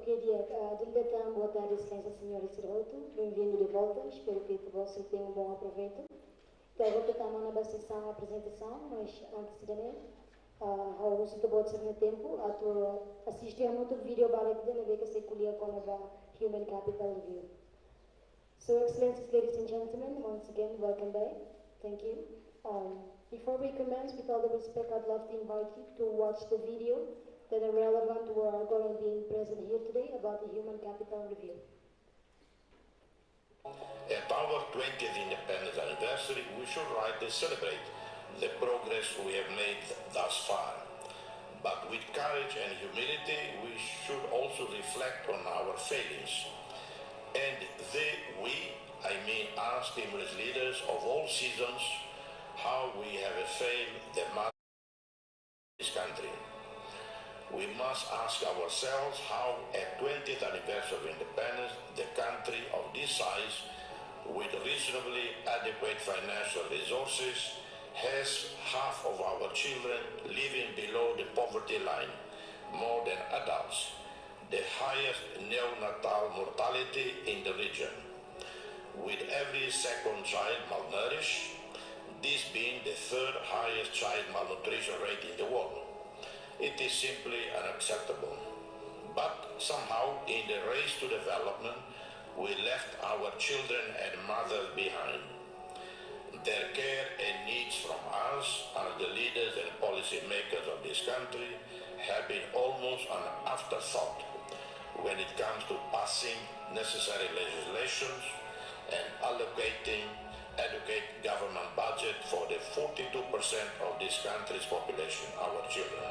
Ok, dia. Dildatang, boa tarde, excelência senhora Sirroto. Bem-vindo de volta. Espero que você tenha um bom aproveito. Então, eu vou tentar mandar a sessão a apresentação, mas antes de ao uso do bot no tempo, a tu assistir a muito vídeo para que dê que se colher com a Human Capital Review. So, excellencies, ladies and gentlemen, once again, welcome back. Thank you. Before we commence, with all the respect, I'd love to invite you to watch the video that are relevant to our going being present here today about the Human Capital Review. At our 20th independence anniversary, we should rightly celebrate the progress we have made thus far. But with courage and humility, we should also reflect on our failings. And I mean us, Timor-Leste leaders of all seasons, how we have failed the mother of this country. We must ask ourselves how at 20th anniversary of independence, the country of this size, with reasonably adequate financial resources, has half of our children living below the poverty line, more than adults, the highest neonatal mortality in the region, with every second child malnourished, this being the third highest child malnutrition rate in the world. It is simply unacceptable. But somehow, in the race to development, we left our children and mothers behind. Their care and needs from us, as the leaders and policy makers of this country, have been almost an afterthought when it comes to passing necessary legislations and allocating adequate government budget for the 42% of this country's population, our children.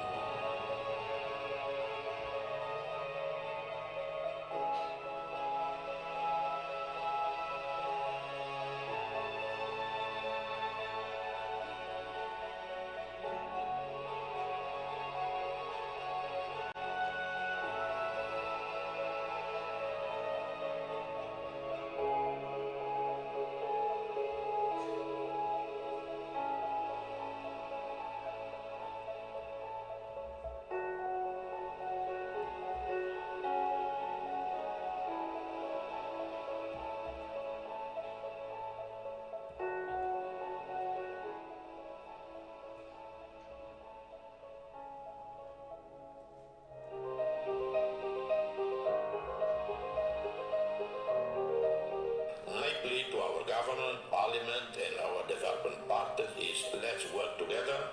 To our government, parliament, and our development partners is let's work together,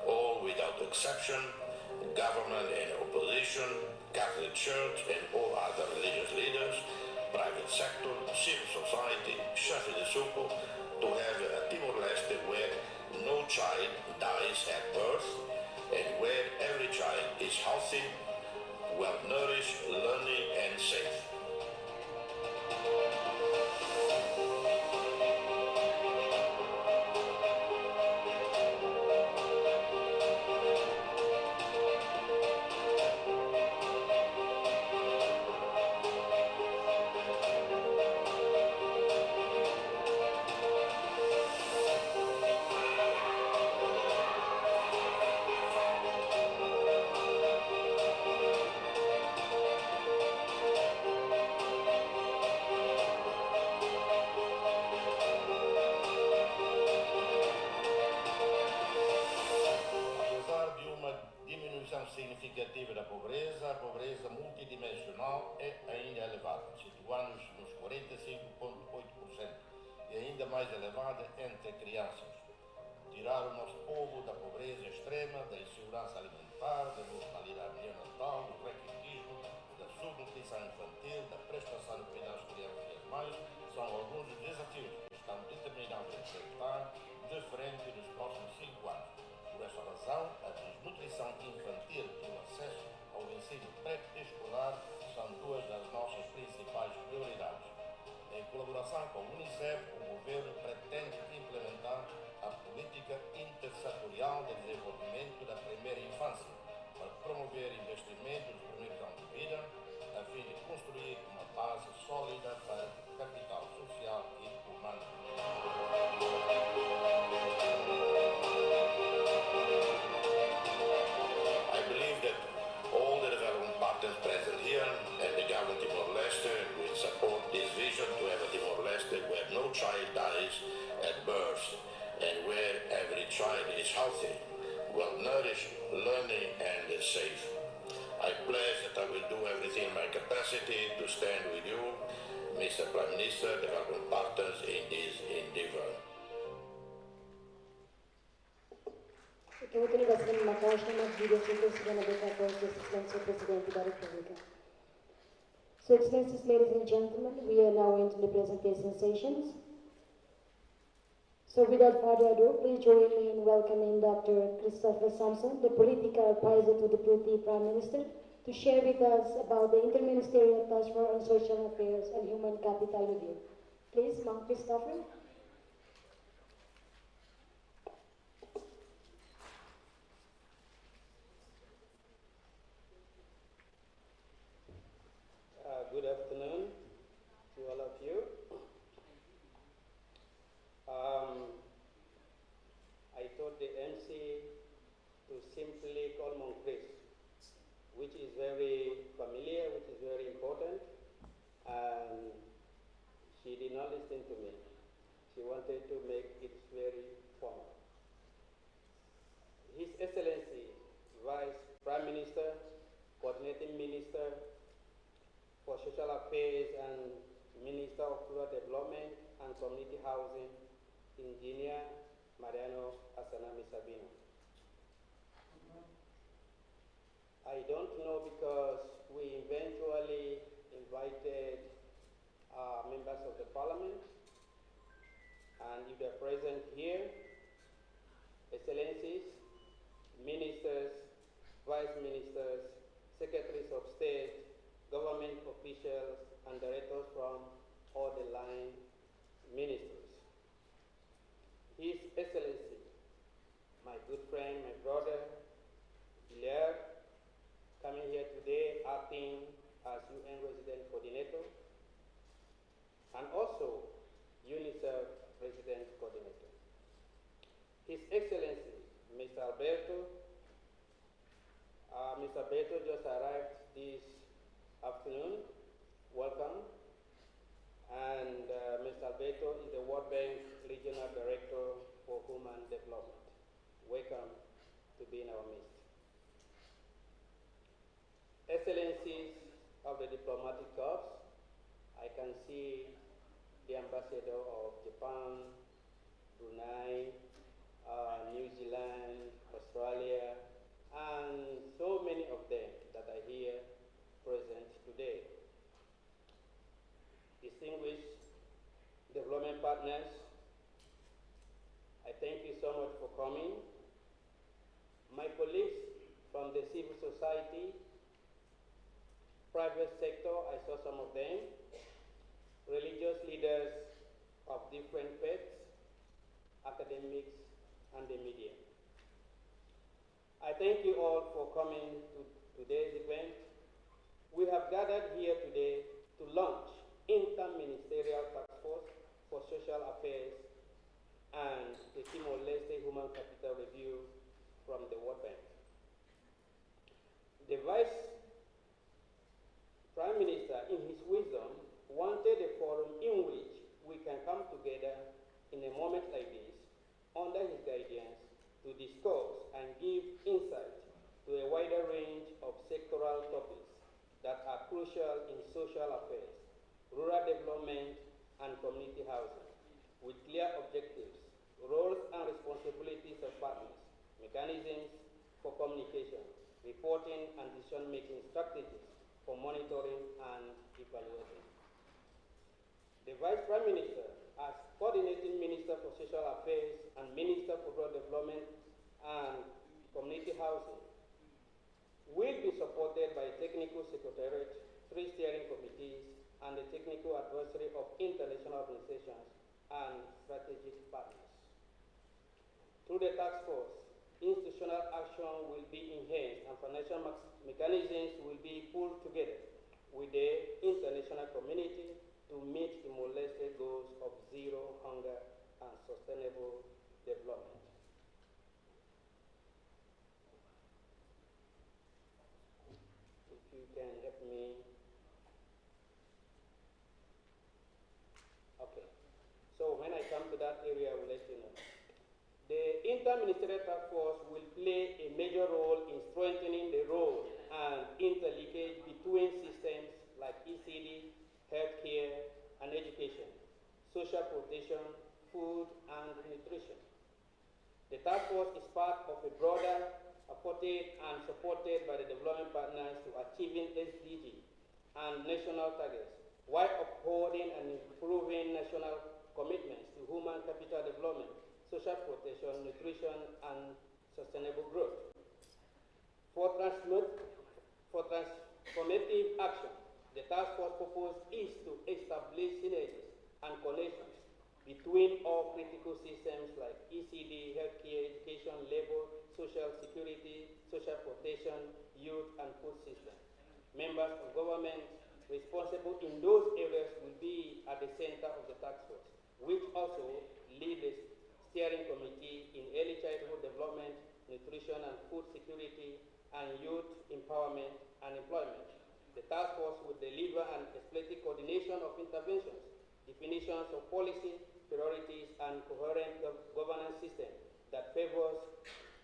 all without exception, government and opposition, Catholic Church and all other religious leaders, private sector, civil society, chefs de suco, to have a Timor-Leste where no child dies at birth and where every child is healthy, well-nourished, learning, and safe. Significativa da pobreza, a pobreza multidimensional é ainda elevada, situando-nos nos 45,8% e ainda mais elevada entre crianças. Tirar o nosso povo da pobreza extrema, da insegurança alimentar, da mortalidade neonatal, do raquitismo, da subnutrição infantil, da prestação de cuidados às crianças e às mães, são alguns dos desafios que estamos determinados a enfrentar de frente nos próximos 5 anos. Por esta razão, a desnutrição infantil e o acesso ao ensino pré-escolar são duas das nossas principais prioridades. Em colaboração com a Unicef, o governo pretende implementar a política intersetorial de desenvolvimento da primeira infância para promover investimento nos primeiros anos de vida, a fim de construir uma base sólida para capital social e humano. I believe that all the development partners present here and the support this vision to have a Timor-Leste where no child dies at birth and where every child is healthy, well-nourished, learning, and safe. I pledge that I will do everything in my capacity to stand with you, Mr. Prime Minister, development partners in this endeavor. Muito obrigado, Macau, chama de Excelência Presidente da República. So, Excellencies, ladies and gentlemen, we are now into the presentation sessions. So, without further ado, please join me in welcoming Dr. Christopher Samson, the political advisor to the Deputy Prime Minister, to share with us about the Inter-Ministerial Taskforce on Social Affairs and Human Capital Review. Please, Mount Christopher. Good afternoon to all of you. I told the MC to simply call Monchris, which is very familiar, which is very important, and she did not listen to me. She wanted to make it very formal. His Excellency, Vice Prime Minister, Coordinating Minister for Social Affairs and Minister of Rural Development and Community Housing, Engineer Mariano Asanami Sabino. I don't know because we eventually invited members of the Parliament, and if they're present here, Excellencies, Ministers, Vice Ministers, Secretaries of State, government officials, and directors from all the line ministers. His Excellency, my good friend, my brother, Hilaire, coming here today acting as UN Resident Coordinator, and also UNICEF Resident Coordinator. His Excellency, Mr. Alberto. Mr. Alberto just arrived this afternoon. Welcome. And Mr. Alberto is the World Bank Regional Director for Human Development. Welcome to be in our midst. Excellencies of the diplomatic corps, I can see the Ambassador of Japan, Brunei, New Zealand, Australia, and so many of them that are here present today. Distinguished development partners, I thank you so much for coming. My colleagues from the civil society, private sector, I saw some of them, religious leaders of different faiths, academics, and the media. I thank you all for coming to today's event. We have gathered here today to launch Inter-Ministerial Taskforce for Social Affairs and the Timor-Leste Human Capital Review from the World Bank. The Vice Prime Minister, in his wisdom, wanted a forum in which we can come together in a moment like this, under his guidance, to discuss and give insight to a wider range of sectoral topics that are crucial in social affairs, rural development, and community housing, with clear objectives, roles and responsibilities of partners, mechanisms for communication, reporting and decision-making strategies for monitoring and evaluating. The Vice Prime Minister, as Coordinating Minister for Social Affairs and Minister for Rural Development and Community Housing, will be supported by a Technical Secretariat, 3 steering committees, and the Technical Advisory of international organizations and strategic partners. Through the task force, institutional action will be enhanced and financial mechanisms will be pulled together with the international community to meet the Timor-Leste goals of zero hunger and sustainable development. If you can help me come to that area, I will let you know. The Inter-Ministerial Task Force will play a major role in strengthening the role and interlinkage between systems like ECD, healthcare, and education, social protection, food, and nutrition. The task force is part of a broader, supported and supported by the development partners to achieving SDG and national targets, while upholding and improving national commitments to human capital development, social protection, nutrition, and sustainable growth. For transformative action, the task force purpose is to establish synergies and connections between all critical systems like ECD, healthcare, education, labor, social security, social protection, youth, and food system. Members of government responsible in those areas will be at the center of the task force, which also lead the steering committee in early childhood development, nutrition and food security, and youth empowerment and employment. The task force will deliver an explicit coordination of interventions, definitions of policy, priorities, and coherent governance system that favors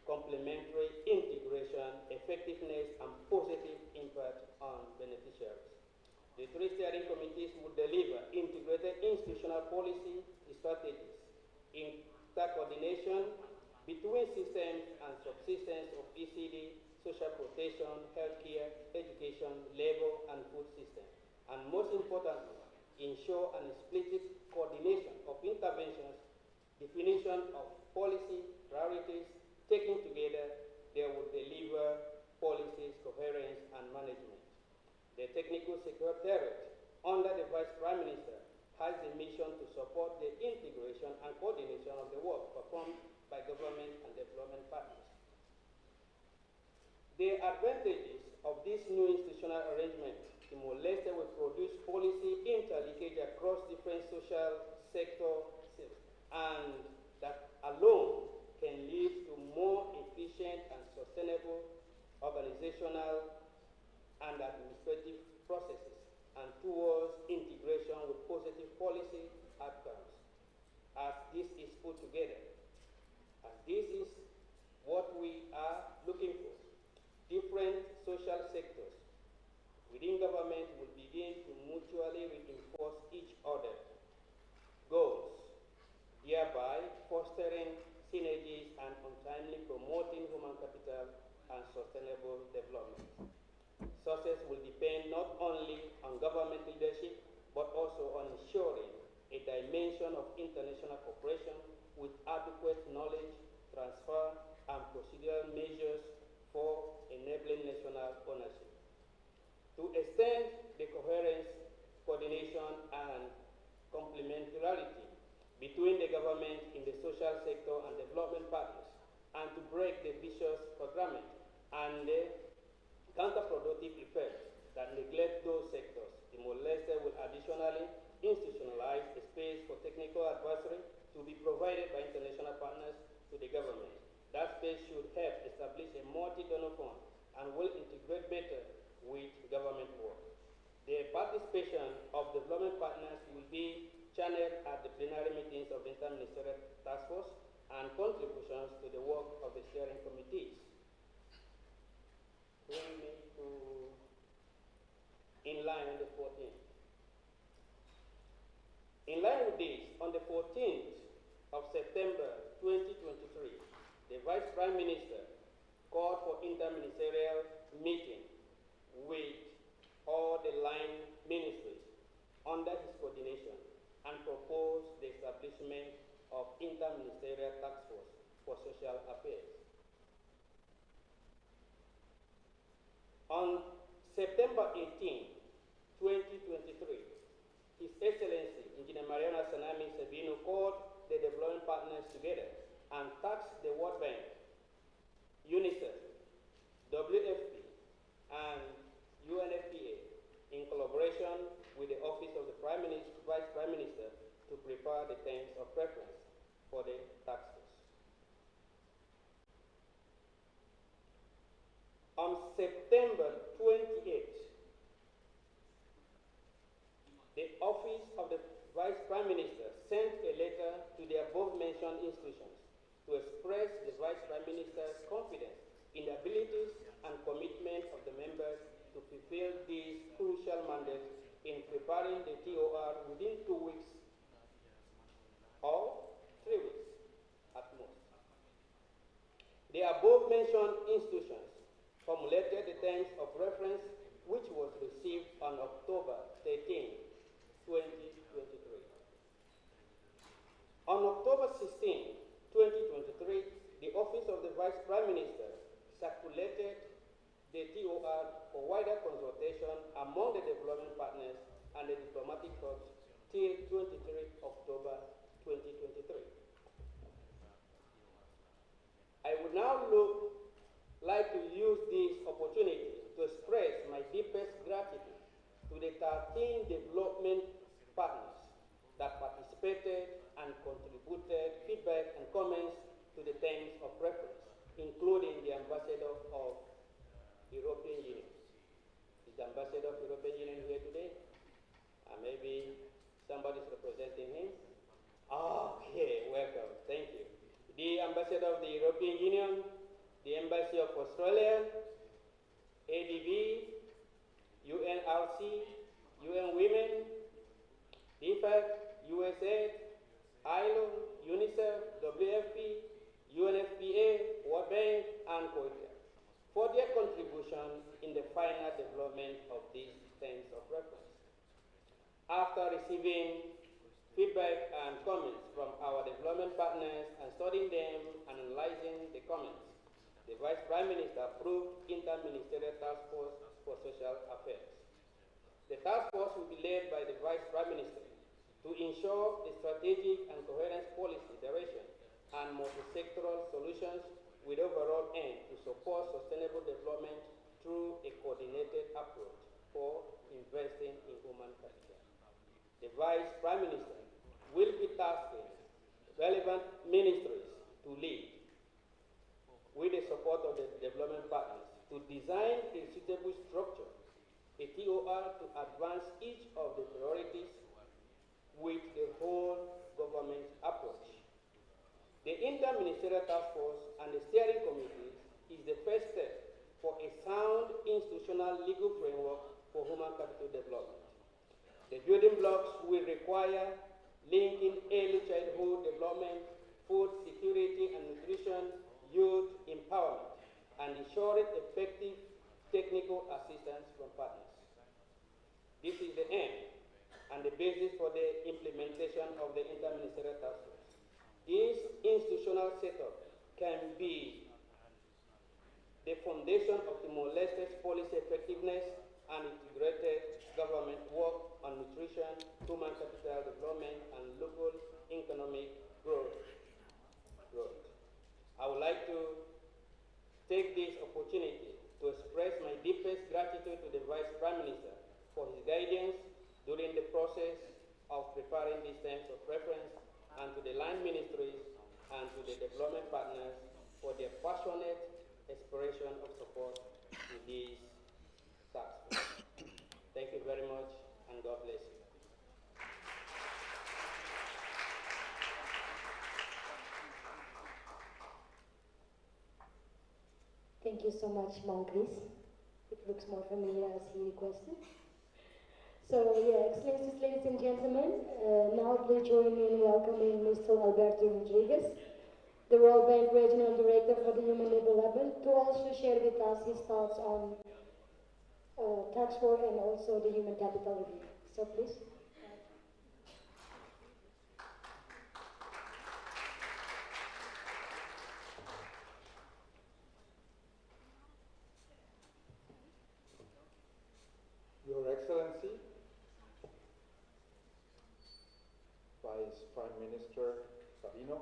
complementary integration, effectiveness, and positive impact on beneficiaries. The three steering committees will deliver integrated institutional policy strategies, inter-coordination between systems and subsystems of ECD, social protection, healthcare, education, labor, and food system. And most importantly, ensure an explicit coordination of interventions, definition of policy, priorities, taken together, they will deliver policies, coherence, and management. The Technical Secretariat, under the Vice Prime Minister, has the mission to support the integration and coordination of the work performed by government and development partners. The advantages of this new institutional arrangement, Timor-Leste will produce policy interlinkage across different social sectors, and that alone can lead to more efficient and sustainable organizational and administrative processes, and towards integration with positive policy outcomes. As this is put together, as this is what we are looking for, different social sectors within government will begin to mutually reinforce each other's goals, thereby fostering synergies and untimely promoting human capital and sustainable development. Success will depend not only on government leadership, but also on ensuring a dimension of international cooperation with adequate knowledge transfer and procedural measures for enabling national ownership. To extend the coherence, coordination, and complementarity between the government in the social sector and development partners, and to break the vicious programming and the counterproductive effects that neglect those sectors, Timor-Leste will additionally institutionalize a space for technical advisory to be provided by international partners to the government. That space should help establish a multi-donor fund and will integrate better with government work. The participation of development partners will be channeled at the plenary meetings of the Inter-Ministerial Task Force and contributions to the work of the steering committees. Bring me to in line on the 14th. In line with this, on the 14th of September 2023, the Vice Prime Minister called for inter-ministerial meeting with all the line ministries under his coordination and proposed the establishment of Inter-Ministerial Task Force for Social Affairs. On September 18, 2023, His Excellency Engineer Lansamentu called the development partners together and tasked the World Bank, UNICEF, WFP, and UNFPA in collaboration with the Office of the Vice Prime Minister to prepare the terms of reference for the task force. On September 28th, the Office of the Vice Prime Minister sent a letter to the above-mentioned institutions to express the Vice Prime Minister's confidence in the abilities and commitment of the members to fulfill this crucial mandate in preparing the TOR within 2 weeks or 3 weeks at most. The above-mentioned institutions formulated the terms of reference which was received on October 13, 2023. On October 16, 2023, the Office of the Vice Prime Minister circulated the TOR for wider consultation among the development partners and the diplomatic corps till 23 October 2023. I would now like to use this opportunity to express my deepest gratitude to the 13 development partners that participated and contributed feedback and comments to the terms of reference, including the Ambassador of European Union. Is the Ambassador of European Union here today? Maybe somebody's representing him. Okay, welcome, thank you. The Ambassador of the European Union, the Embassy of Australia, ADB, UNRC, UN Women, DFAC, USAID, ILO, UNICEF, WFP, UNFPA, World Bank, and COITA for their contribution in the final development of these terms of reference. After receiving feedback and comments from our development partners and studying them and analyzing the comments, the Vice Prime Minister approved Inter-Ministerial Taskforce for Social Affairs. The task force will be led by the Vice Prime Minister to ensure the strategic and coherent policy direction and multi-sectoral solutions with overall aim to support sustainable development through a coordinated approach for investing in human capital. The Vice Prime Minister will be tasking relevant ministries to lead, with the support of the development partners, to design a suitable structure, a TOR to advance each of the priorities with the whole government approach. The Inter-Ministerial Task Force and the Steering Committee is the first step for a sound institutional legal framework for human capital development. The building blocks will require linking early childhood development, food security and nutrition, youth empowerment, and ensuring effective technical assistance from partners. This is the aim and the basis for the implementation of the Inter-Ministerial Task Force. This institutional setup can be the foundation of Timor-Leste's policy effectiveness and integrated government work on nutrition, human capital development, and local economic growth. I would like to take this opportunity to express my deepest gratitude to the Vice Prime Minister for his guidance during the process of preparing these terms of reference, and to the line ministries and to the development partners for their passionate expression of support to these tasks. Thank you very much, and God bless you. Thank you so much, Chris. It looks more familiar as he requested. So, Excellencies, ladies and gentlemen, now please join me in welcoming Mr. Alberto Rodriguez, the World Bank Regional Director for the Human Development, to also share with us his thoughts on Taskforce and also the Human Capital Review. So, please. Your Excellency, Vice Prime Minister Sabino,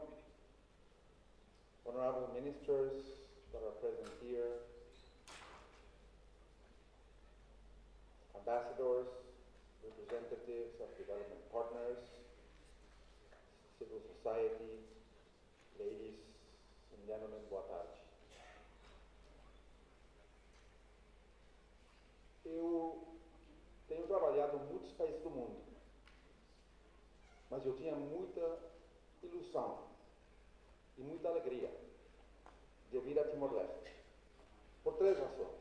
honorable ministers that are present here, ambassadors, representatives of development partners, civil society, ladies and gentlemen, boa tarde. Eu tenho trabalhado em muitos países do mundo mas eu tinha muita ilusão e muita alegria de vir a Timor-Leste, por 3 razões.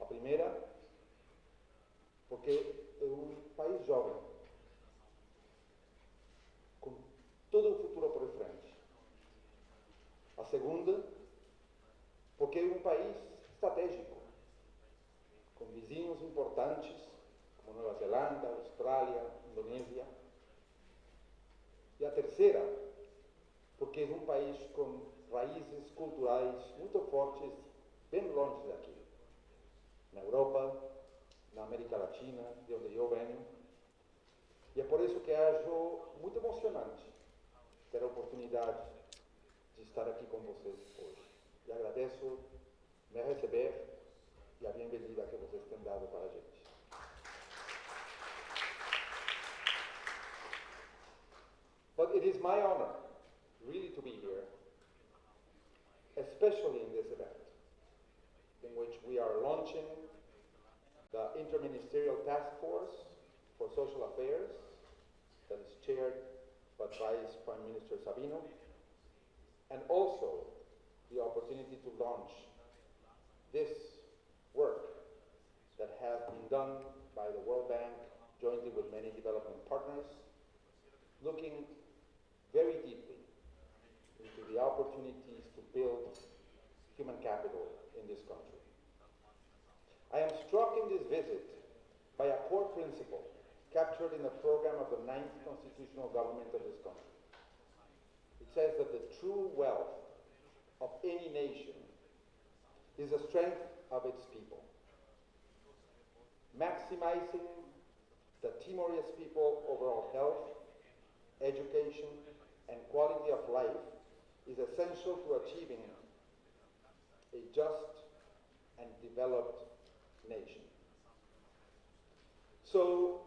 A primeira, porque é um país jovem, com todo o futuro por frente. A segunda, porque é um país estratégico, com vizinhos importantes, como Nova Zelândia, Austrália, Indonésia. E a terceira, porque é um país com raízes culturais muito fortes, bem longe daqui, na Europa, na América Latina, de onde eu venho. E é por isso que acho muito emocionante ter a oportunidade de estar aqui com vocês hoje. E agradeço me receber e a bem-vinda que vocês têm dado para a gente. But it is my honor, really, to be here, especially in this event, in which we are launching the Inter-Ministerial Taskforce for Social Affairs, that is chaired by Vice Prime Minister Sabino, and also the opportunity to launch this work that has been done by the World Bank jointly with many development partners, looking very deeply into the opportunities to build human capital in this country. I am struck in this visit by a core principle captured in the program of the 9th constitutional government of this country. It says that the true wealth of any nation is the strength of its people. Maximizing the Timorese people overall health, education, and quality of life is essential to achieving a just and developed nation. So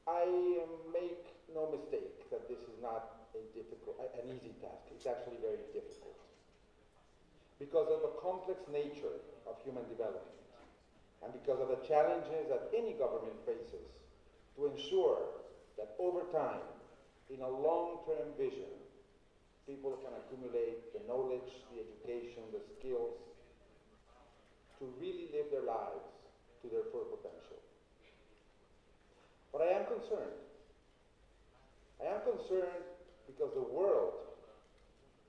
I make no mistake that this is not an easy task. It's actually very difficult because of the complex nature of human development and because of the challenges that any government faces to ensure that over time, in a long-term vision, people can accumulate the knowledge, the education, the skills to really live their lives to their full potential. But I am concerned. I am concerned because the world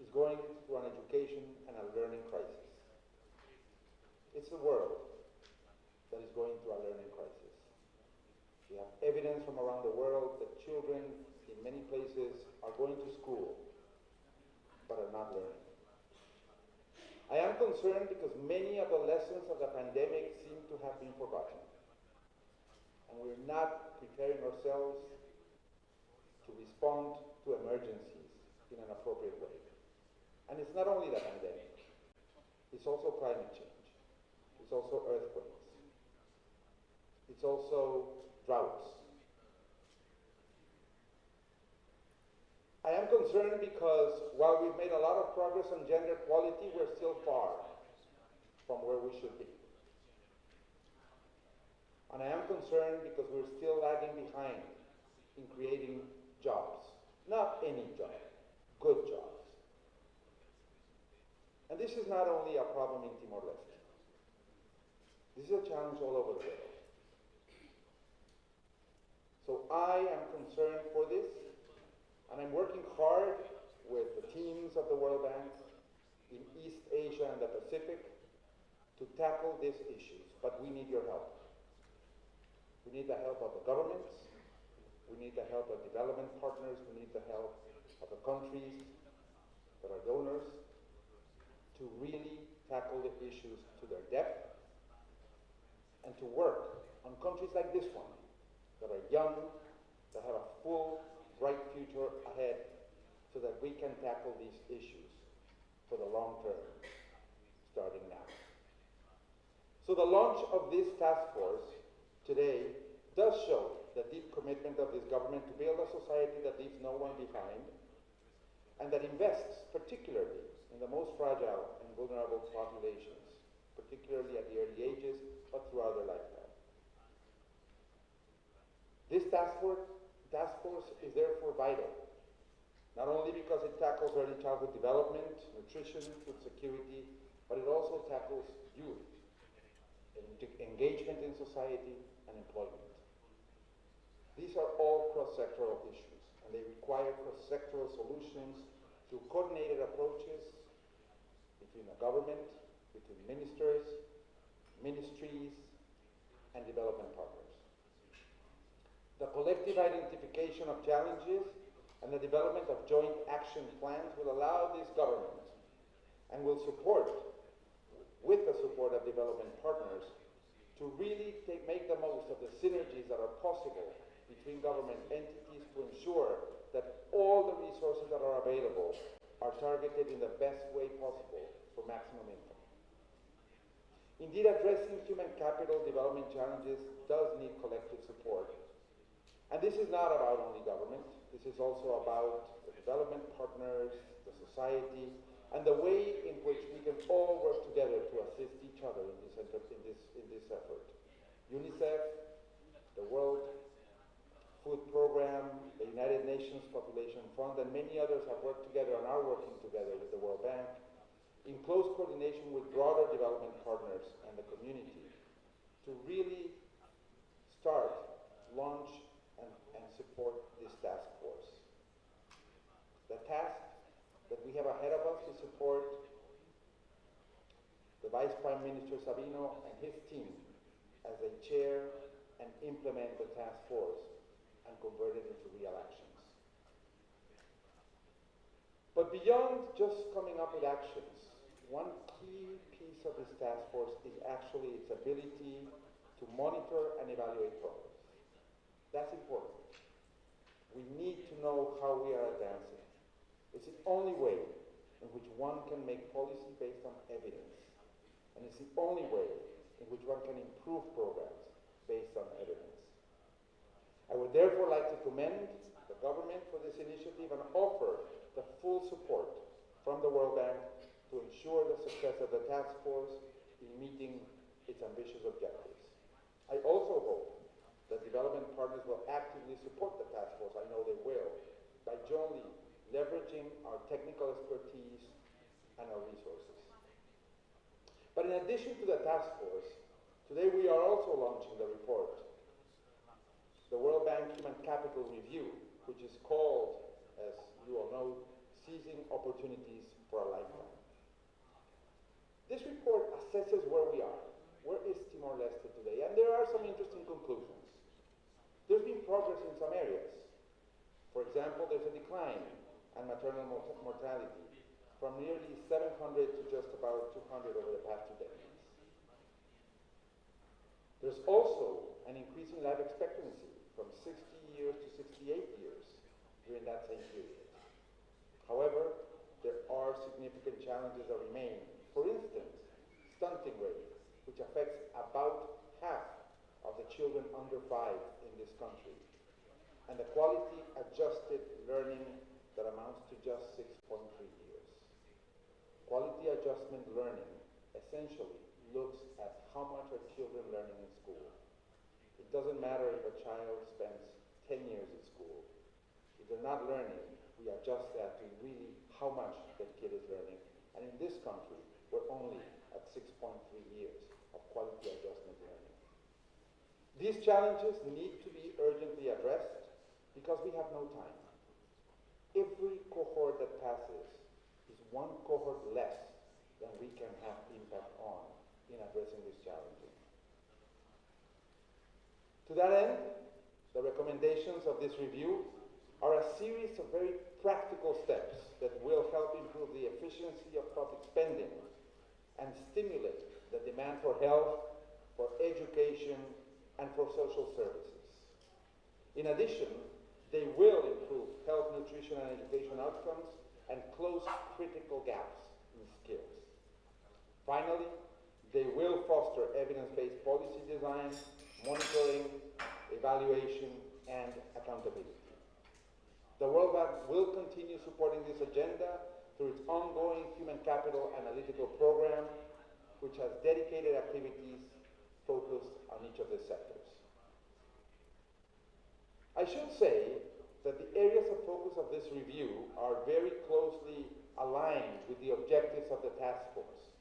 is going through an education and a learning crisis. It's the world that is going through a learning crisis. We have evidence from around the world that children in many places are going to school but are not learning. I am concerned because many of the lessons of the pandemic seem to have been forgotten. And we're not preparing ourselves to respond to emergencies in an appropriate way. And it's not only the pandemic, it's also climate change, it's also earthquakes, it's also droughts. I am concerned because while we've made a lot of progress on gender equality, we're still far from where we should be. And I am concerned because we're still lagging behind in creating jobs. Not any job, good jobs. And this is not only a problem in Timor-Leste. This is a challenge all over the world. So I am concerned for this, and I'm working hard with the teams of the World Bank in East Asia and the Pacific to tackle these issues, but we need your help. We need the help of the governments, we need the help of development partners, we need the help of the countries that are donors to really tackle the issues to their depth and to work on countries like this one that are young, that have a full, bright future ahead so that we can tackle these issues for the long term, starting now. So the launch of this task force today does show the deep commitment of this government to build a society that leaves no one behind and that invests particularly in the most fragile and vulnerable populations, particularly at the early ages, but throughout their lifetime. This task task force is therefore vital, not only because it tackles early childhood development, nutrition, food security, but it also tackles youth, engagement in society, and employment. These are all cross-sectoral issues, and they require cross-sectoral solutions through coordinated approaches between the government, between ministers, ministries, and development partners. The collective identification of challenges and the development of joint action plans will allow this government and will support, with the support of development partners, to really make the most of the synergies that are possible between government entities to ensure that all the resources that are available are targeted in the best way possible for maximum income. Indeed, addressing human capital development challenges does need collective support. And this is not about only government. This is also about the development partners, the society, and the way in which we can all work together to assist each other in this effort. UNICEF, the World Food Program, the United Nations Population Fund, and many others have worked together and are working together with the World Bank in close coordination with broader development partners and the community to really start, launch, and support this task force. The task that we have ahead of us is support the Vice Prime Minister Sabino and his team as they chair and implement the task force and convert it into real actions. But beyond just coming up with actions, one key piece of this task force is actually its ability to monitor and evaluate progress. That's important. We need to know how we are advancing. It's the only way in which one can make policy based on evidence. And it's the only way in which one can improve programs based on evidence. I would therefore like to commend the government for this initiative and offer the full support from the World Bank to ensure the success of the task force in meeting its ambitious objectives. I also hope that development partners will actively support the task force, I know they will, by jointly leveraging our technical expertise and our resources. But in addition to the task force, today we are also launching the report, the World Bank Human Capital Review, which is called, as you all know, Seizing Opportunities for a Lifetime. This report assesses where we are. Where is Timor-Leste today? And there are some interesting conclusions. There's been progress in some areas. For example, there's a decline in maternal mortality from nearly 700 to just about 200 over the past 2 decades. There's also an increase in life expectancy from 60 years to 68 years during that same period. However, there are significant challenges that remain. For instance, stunting rate, which affects about half of the children under 5 in this country, and the quality-adjusted learning that amounts to just 6.3 years. Quality adjustment learning essentially looks at how much are children learning in school. It doesn't matter if a child spends 10 years in school. If they're not learning, we adjust that to really how much that kid is learning. And in this country, we're only at 6.3 years of quality adjustment learning. These challenges need to be urgently addressed because we have no time. Every cohort that passes is one cohort less than we can have impact on in addressing these challenges. To that end, the recommendations of this review are a series of very practical steps that will help improve the efficiency of public spending and stimulate the demand for health, for education, and for social services. In addition, they will improve health, nutrition, and education outcomes and close critical gaps in skills. Finally, they will foster evidence-based policy design, monitoring, evaluation, and accountability. The World Bank will continue supporting this agenda through its ongoing Human Capital Analytical Program, which has dedicated activities focused on each of these sectors. I should say that the areas of focus of this review are very closely aligned with the objectives of the task force.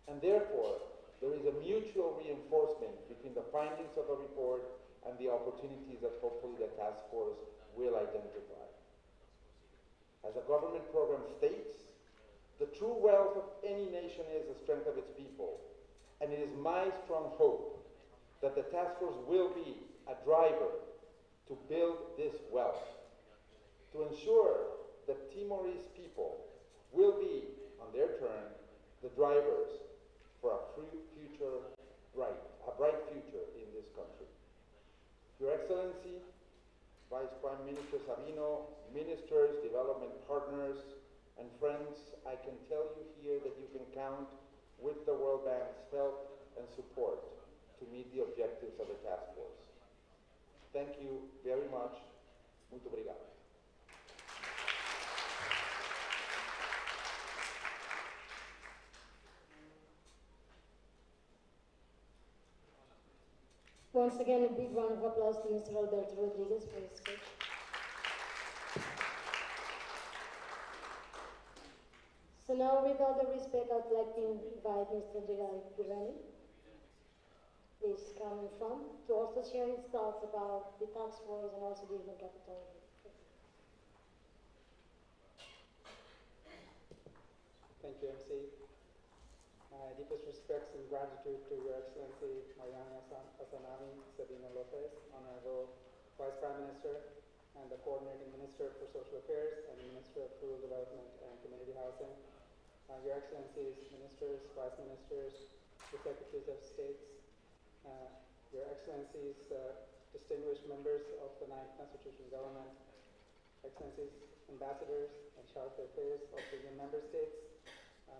And therefore, there is a mutual reinforcement between the findings of the report and the opportunities that hopefully the task force will identify. As a government program states, the true wealth of any nation is the strength of its people, and it is my strong hope that the task force will be a driver to build this wealth, to ensure that Timorese people will be, on their turn, the drivers for a bright future in this country. Your Excellency, Vice Prime Minister Sabino, ministers, development partners, and friends, I can tell you here that you can count with the World Bank's help and support to meet the objectives of the task force. Thank you very much. Muito obrigado. Once again, a big round of applause to Mr. Alberto Rodriguez for his speech. So now, with all the respect, I'd like to invite Mr. Girani, please come in front, to also share his thoughts about the task force and also the human capital. Thank you, MC. My deepest respects and gratitude to Your Excellency Avaliasaun, Sabino Lopez, Honorable Vice Prime Minister, and the Coordinating Minister for Social Affairs and the Minister of Rural Development and Community Housing, Your Excellencies, Ministers, Vice Ministers, the Secretaries of States, Your Excellencies, distinguished members of the 9th Constitutional Government, Excellencies, Ambassadors and Chargé d'Affaires of the Union Member States,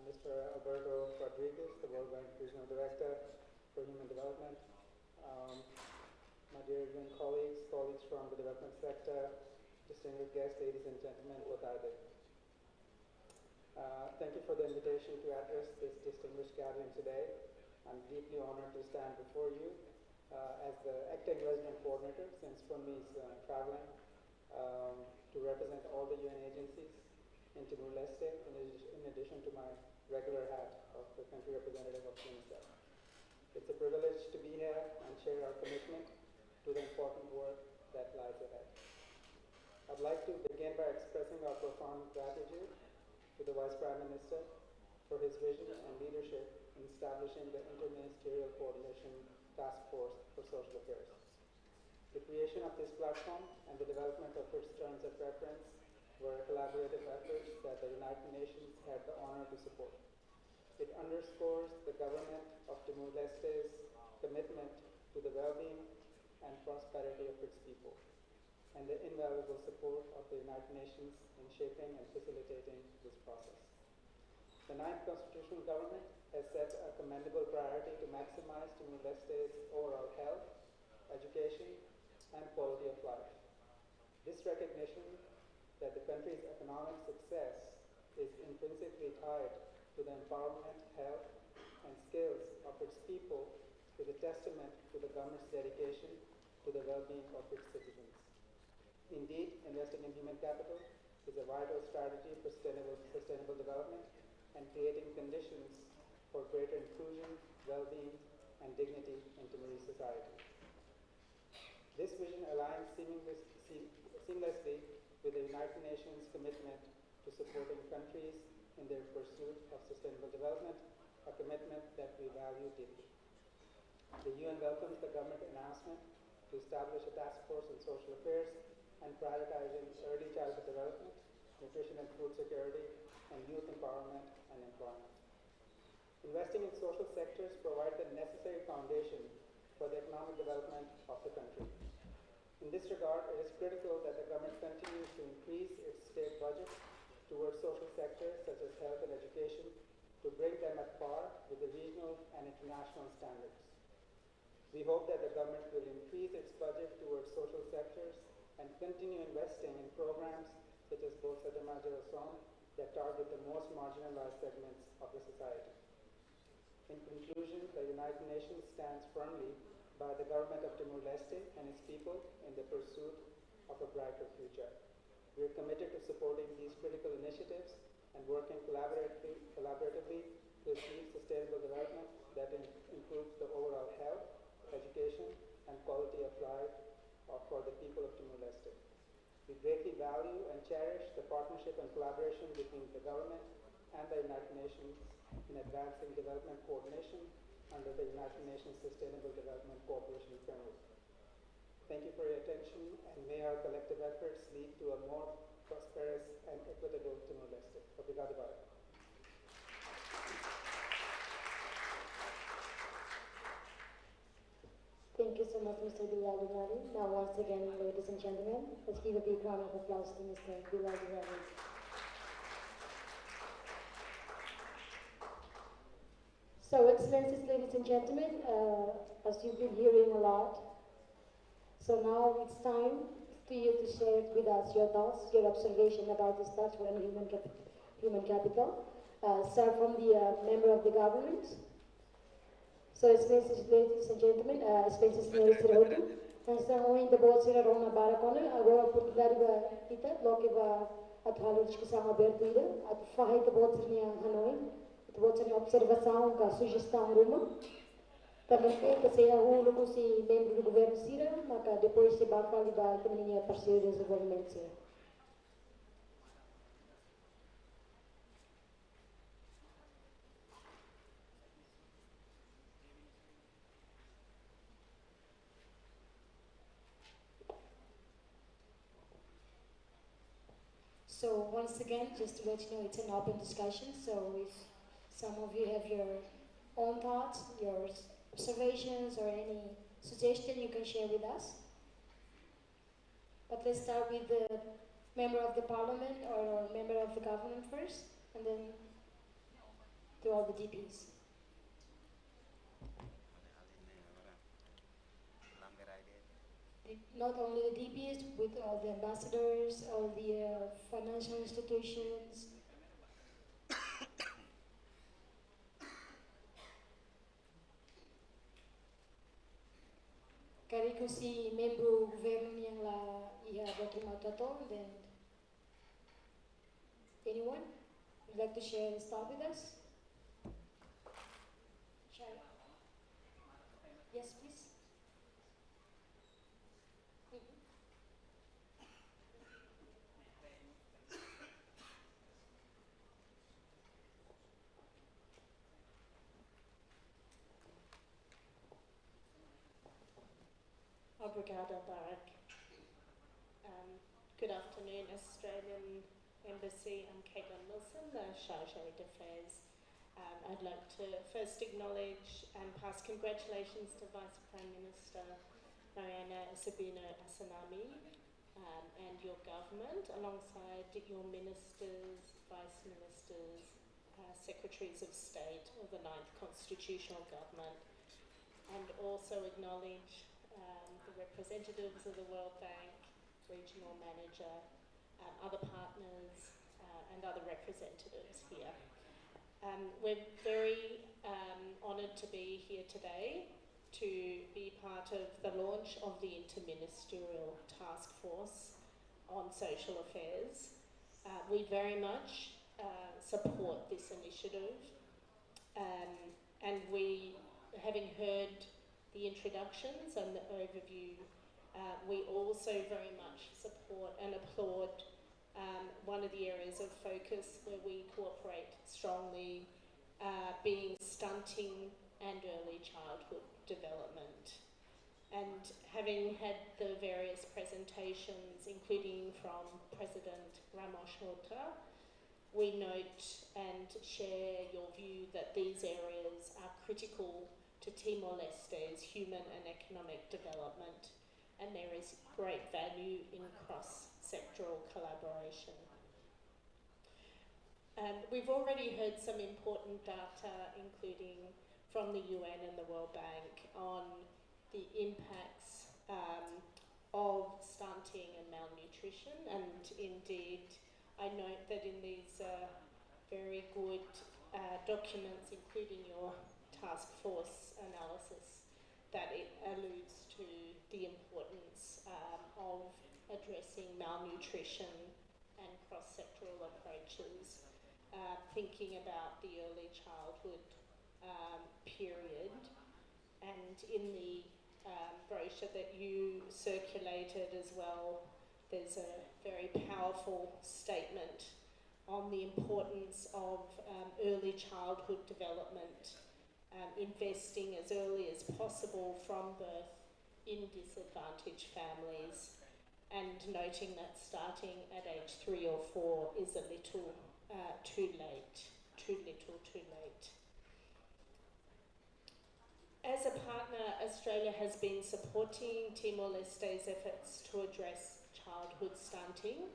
Mr. Alberto Rodriguez, the World Bank Regional Director for Human Development, my dear UN colleagues from the development sector, distinguished guests, ladies and gentlemen, boa tarde. Thank you for the invitation to address this distinguished gathering today. I'm deeply honored to stand before you as the acting resident coordinator, since Funmi is traveling, to represent all the UN agencies in Timor-Leste, in addition to my regular hat of the country representative of UNICEF. It's a privilege to be here and share our commitment to the important work that lies ahead. I'd like to begin by expressing our profound gratitude to the Vice Prime Minister for his vision and leadership in establishing the Inter-Ministerial Coordination Task Force for Social Affairs. The creation of this platform and the development of its terms of reference were collaborative efforts that the United Nations had the honor to support. It underscores the government of Timor-Leste's commitment to the well-being and prosperity of its people, and the invaluable support of the United Nations in shaping and facilitating this process. The 9th Constitutional Government has set a commendable priority to maximize Timor-Leste's overall health, education, and quality of life. This recognition that the country's economic success is intrinsically tied to the empowerment, health, and skills of its people is a testament to the government's dedication to the well-being of its citizens. Indeed, investing in human capital is a vital strategy for sustainable development and creating conditions for greater inclusion, well-being, and dignity in Timorese society. This vision aligns seamlessly with the United Nations commitment to supporting countries in their pursuit of sustainable development, a commitment that we value deeply. The UN welcomes the government announcement to establish a task force on social affairs and prioritizing early childhood development, nutrition and food security, and youth empowerment and employment. Investing in social sectors provide the necessary foundation for the economic development of the country. In this regard, it is critical that the government continues to increase its state budget towards social sectors such as health and education to bring them at par with the regional and international standards. We hope that the government will increase its budget towards social sectors and continue investing in programs such as Avaliasaun that target the most marginalized segments of the society. In conclusion, the United Nations stands firmly by the government of Timor-Leste and its people in the pursuit of a brighter future. We are committed to supporting these critical initiatives and working collaboratively to achieve sustainable development that improves the overall health, education, and quality of life for the people of Timor-Leste. We greatly value and cherish the partnership and collaboration between the government and the United Nations in advancing development coordination under the United Nations Sustainable Development Cooperation Framework. Thank you for your attention, and may our collective efforts lead to a more prosperous and equitable Timor-Leste. Obrigado, Bharat. Thank you so much, Mr. Bilal Umanu. Now, once again, ladies and gentlemen, let's give a big round of applause to Mr. Bilal Umanu. So, Excellencies, ladies and gentlemen, as you've been hearing a lot, so now it's time for you to share with us your thoughts, your observation about this task for human capital. Start from the member of the government. So, Excellencies, ladies and gentlemen, Excellencies, senhores e senhores, nós estamos ainda boa ser a Rona Baracona, agora a oportunidade para kita, logo que vai atuar a discussão aberta ainda, a fazer que boa ser a Hanoi, que boa ser a observação, que a sugestão Roma, também que seja o logo se membro do governo Sira, mas depois se vai falar da comunidade parceira de desenvolvimento Sira. So once again, just to let you know, it's an open discussion. So if some of you have your own thoughts, your observations, or any suggestion, you can share with us. But let's start with the member of the parliament or member of the government first, and then to all the DPs. Not only the DPs, with all the ambassadors, all the financial institutions. Quero que si membro do governo yang lá ia documentar, then anyone would like to share his thought with us? Yes, please. Obrigada, Barak. Good afternoon, Australian Embassy. I'm Caitlin Wilson, the Chargé d'Affaires. I'd like to first acknowledge and pass congratulations to Vice Prime Minister Mariana Sabina Asanami and your government, alongside your ministers, vice ministers, secretaries of state of the 9th Constitutional Government, and also acknowledge the representatives of the World Bank, regional manager, other partners, and other representatives here. We're very honoured to be here today to be part of the launch of the Inter-Ministerial Taskforce on Social Affairs. We very much support this initiative, and we, having heard the introductions and the overview, we also very much support and applaud one of the areas of focus where we cooperate strongly being stunting and early childhood development. And having had the various presentations, including from President Ramos Horta, we note and share your view that these areas are critical to Timor-Leste's human and economic development, and there is great value in cross-sectoral collaboration. We've already heard some important data, including from the UN and the World Bank, on the impacts of stunting and malnutrition, and indeed I note that in these very good documents, including your task force analysis, that it alludes to the importance of addressing malnutrition and cross-sectoral approaches, thinking about the early childhood period. And in the brochure that you circulated as well, there's a very powerful statement on the importance of early childhood development, investing as early as possible from birth in disadvantaged families, and noting that starting at age 3 or 4 is a little too late, too late. As a partner, Australia has been supporting Timor-Leste's efforts to address childhood stunting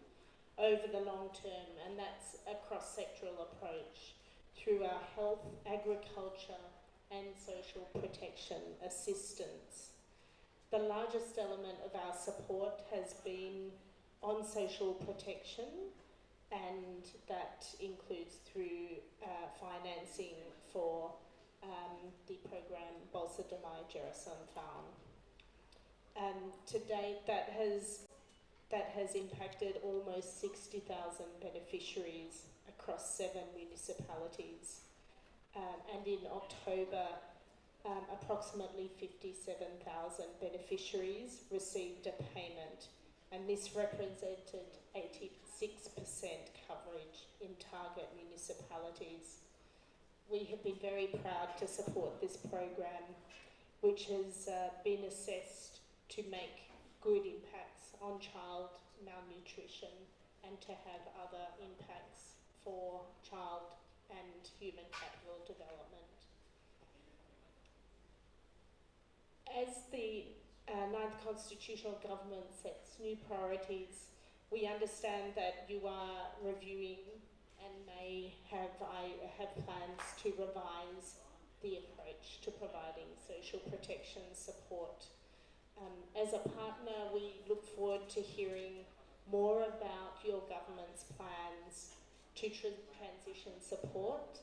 over the long term, and that's a cross-sectoral approach through our health, agriculture and social protection assistance. The largest element of our support has been on social protection, and that includes through financing for the program Bolsa de Geração Faun. To date, that has impacted almost 60,000 beneficiaries across 7 municipalities. And in October, approximately 57,000 beneficiaries received a payment, and this represented 86% coverage in target municipalities. We have been very proud to support this program, which has been assessed to make good impacts on child malnutrition and to have other impacts for child and human capital development. As the 9th Constitutional Government sets new priorities, we understand that you are reviewing and I have plans to revise the approach to providing social protection support. As a partner, we look forward to hearing more about your government's plans to transition support,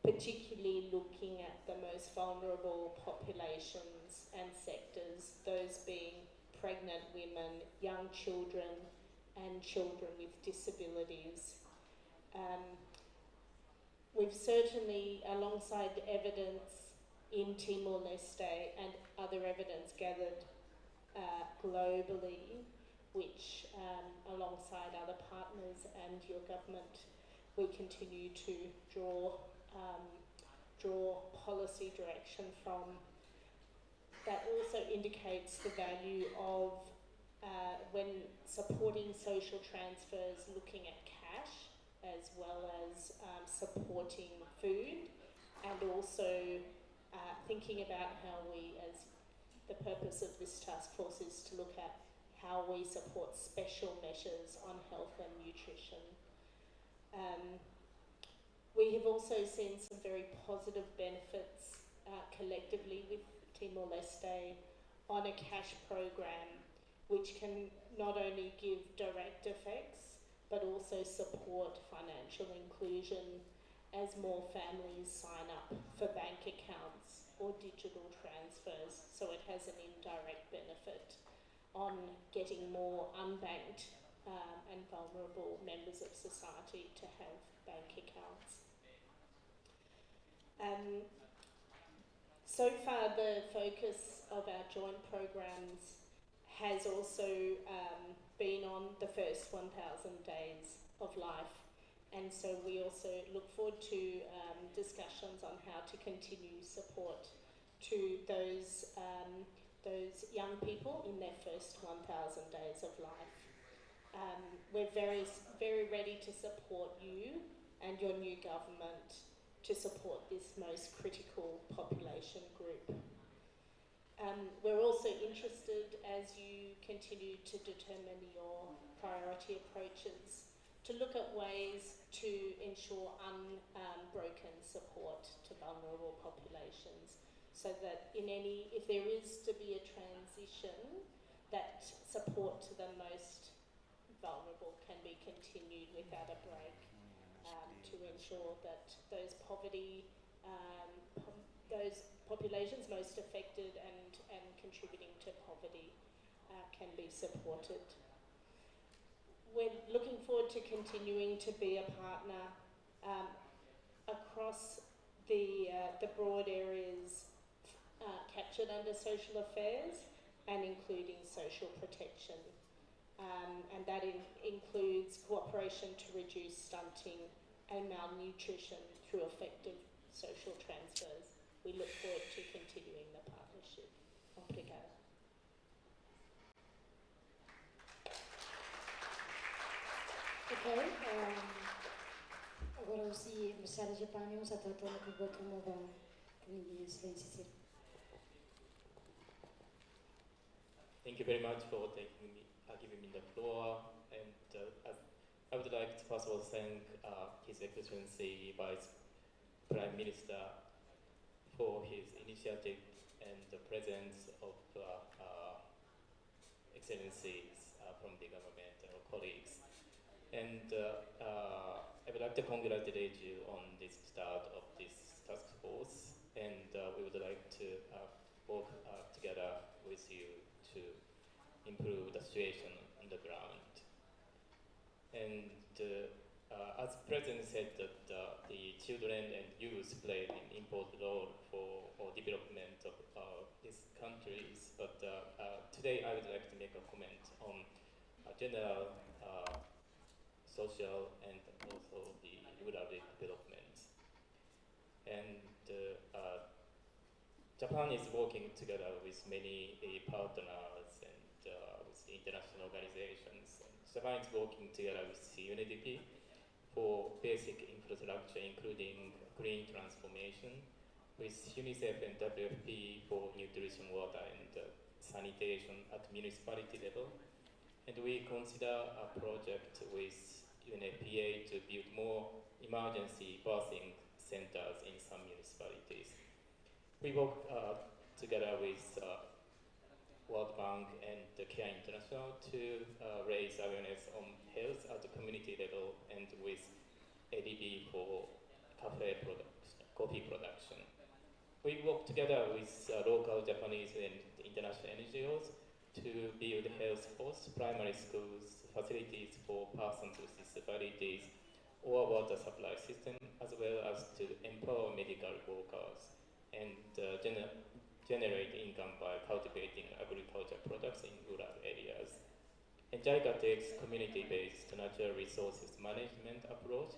particularly looking at the most vulnerable populations and sectors, those being pregnant women, young children, and children with disabilities. We've certainly, alongside evidence in Timor-Leste and other evidence gathered globally, which alongside other partners and your government, we continue to draw policy direction from. That also indicates the value of when supporting social transfers, looking at cash as well as supporting food, and also thinking about how we, as the purpose of this task force is to look at how we support special measures on health and nutrition. We have also seen some very positive benefits collectively with Timor-Leste on a cash program, which can not only give direct effects, but also support financial inclusion as more families sign up for bank accounts or digital transfers. So it has an indirect benefit on getting more unbanked and vulnerable members of society to have bank accounts. So far, the focus of our joint programs has also been on the first 1,000 days of life, and so we also look forward to discussions on how to continue support to those young people in their first 1,000 days of life. We're very, very ready to support you and your new government to support this most critical population group. We're also interested, as you continue to determine your priority approaches, to look at ways to ensure unbroken support to vulnerable populations, so that if there is to be a transition, that support to the most vulnerable can be continued without a break, to ensure that those populations most affected and contributing to poverty can be supported. We're looking forward to continuing to be a partner across the broad areas captured under social affairs and including social protection. And that includes cooperation to reduce stunting and malnutrition through effective social transfers. We look forward to continuing the partnership. Obrigada. Ok, agora aussi Mr. Japanium satatona kubotumova kwenye silence. Thank you very much for giving me the floor, and I would like to first of all thank His Excellency Vice Prime Minister for his initiative and the presence of excellencies from the government and our colleagues. And I would like to congratulate you on this start of this task force, and we would like to work together with you to improve the situation on the ground. And as President said, that the children and youth play an important role for development of these countries. But today I would like to make a comment on general social and also the rural development. And Japan is working together with many partners and with international organizations. And Japan is working together with the UNDP for basic infrastructure, including green transformation, with UNICEF and WFP for nutrition, water, and sanitation at municipality level. And we consider a project with UNFPA to build more emergency birthing centers in some municipalities. We work together with World Bank and Care International to raise awareness on health at the community level, and with ADB for coffee production. We work together with local Japanese and international NGOs to build health posts, primary schools, facilities for persons with disabilities, or water supply system, as well as to empower medical workers and generate income by cultivating agricultural products in rural areas. And JICA takes community-based natural resources management approach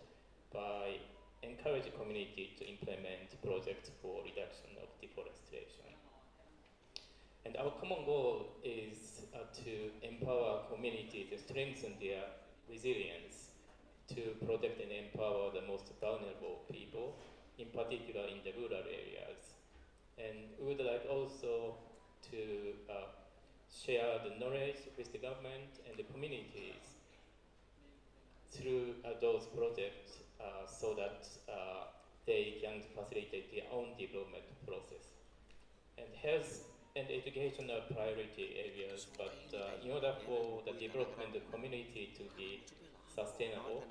by encouraging community to implement projects for reduction of deforestation. And our common goal is to empower communities to strengthen their resilience to protect and empower the most vulnerable people, in particular in the rural areas. And we would like also to share the knowledge with the government and the communities through those projects so that they can facilitate their own development process. And health and education are priority areas, but in order for the development of the community to be sustainable,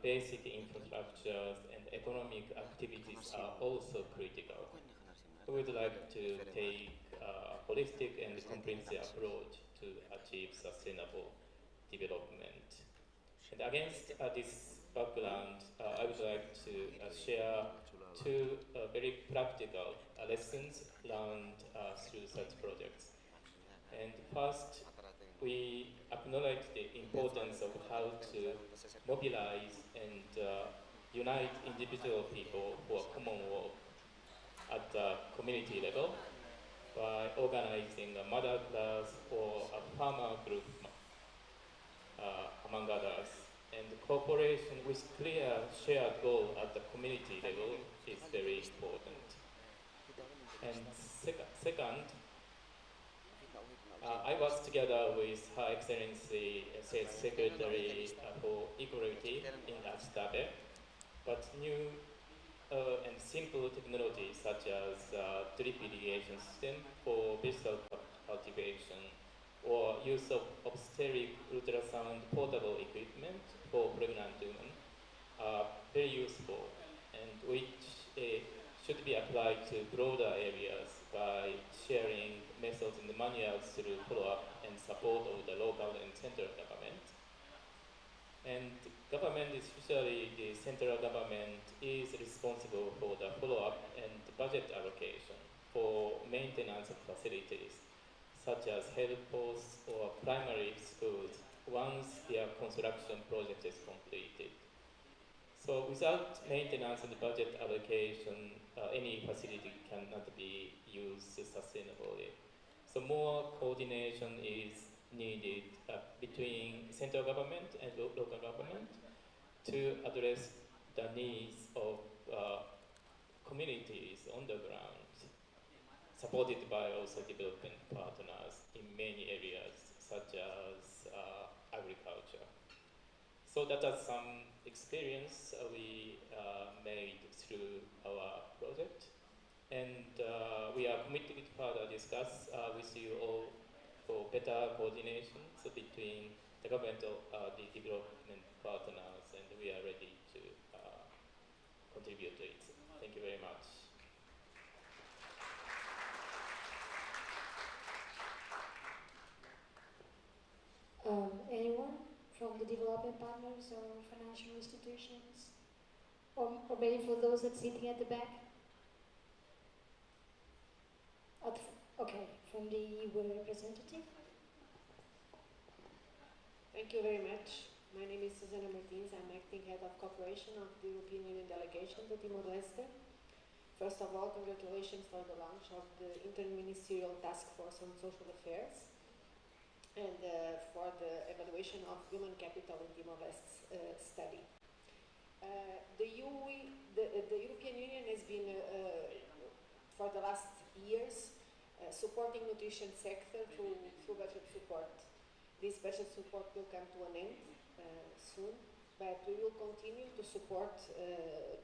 basic infrastructures and economic activities are also critical. We would like to take a holistic and comprehensive approach to achieve sustainable development. And against this background, I would like to share two very practical lessons learned through such projects. And first, we acknowledge the importance of how to mobilize and unite individual people for a common work at the community level by organizing a mother class or a farmer group, among others. And cooperation with clear shared goal at the community level is very important. And second, I was together with Her Excellency State Secretary for Equality in Addis Ababa, but new and simple technologies such as drip irrigation system for vegetable cultivation, or use of obstetric ultrasound portable equipment for pregnant women are very useful, and which should be applied to broader areas by sharing methods and manuals through follow-up and support of the local and central government. And government, especially the central government, is responsible for the follow-up and budget allocation for maintenance of facilities, such as health posts or primary schools, once their construction project is completed. So without maintenance and budget allocation, any facility cannot be used sustainably. So more coordination is needed between central government and local government to address the needs of communities on the ground, supported by also development partners in many areas, such as agriculture. So that is some experience we made through our project. And we are committed to further discuss with you all for better coordination between the government of the development partners, and we are ready to contribute to it. Thank you very much. Anyone from the development partners or financial institutions? Or maybe for those that are sitting at the back? Okay, from the EU representative. Thank you very much. My name is Susana Martins. I'm acting head of cooperation of the European Union delegation to Timor-Leste. First of all, congratulations for the launch of the Inter-Ministerial Taskforce on Social Affairs and for the evaluation of human capital in Timor-Leste study. The European Union has been, for the last years, supporting nutrition sector through budget support. This budget support will come to an end soon, but we will continue to support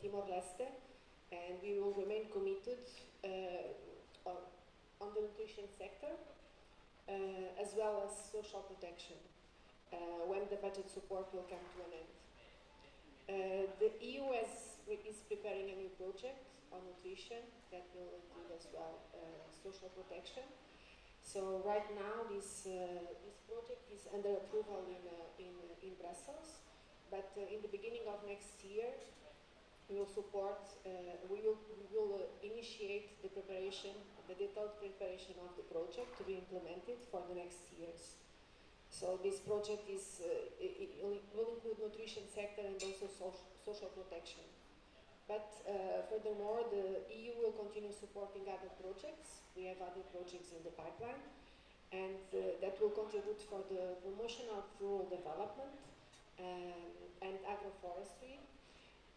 Timor-Leste, and we will remain committed on the nutrition sector, as well as social protection, when the budget support will come to an end. The EU is preparing a new project on nutrition that will include as well social protection. So right now this project is under approval in Brussels, but in the beginning of next year we will support, we will initiate the preparation, the detailed preparation of the project to be implemented for the next years. So this project is, it will include nutrition sector and also social protection. But furthermore, the EU will continue supporting other projects. We have other projects in the pipeline, and that will contribute for the promotion of rural development and agroforestry.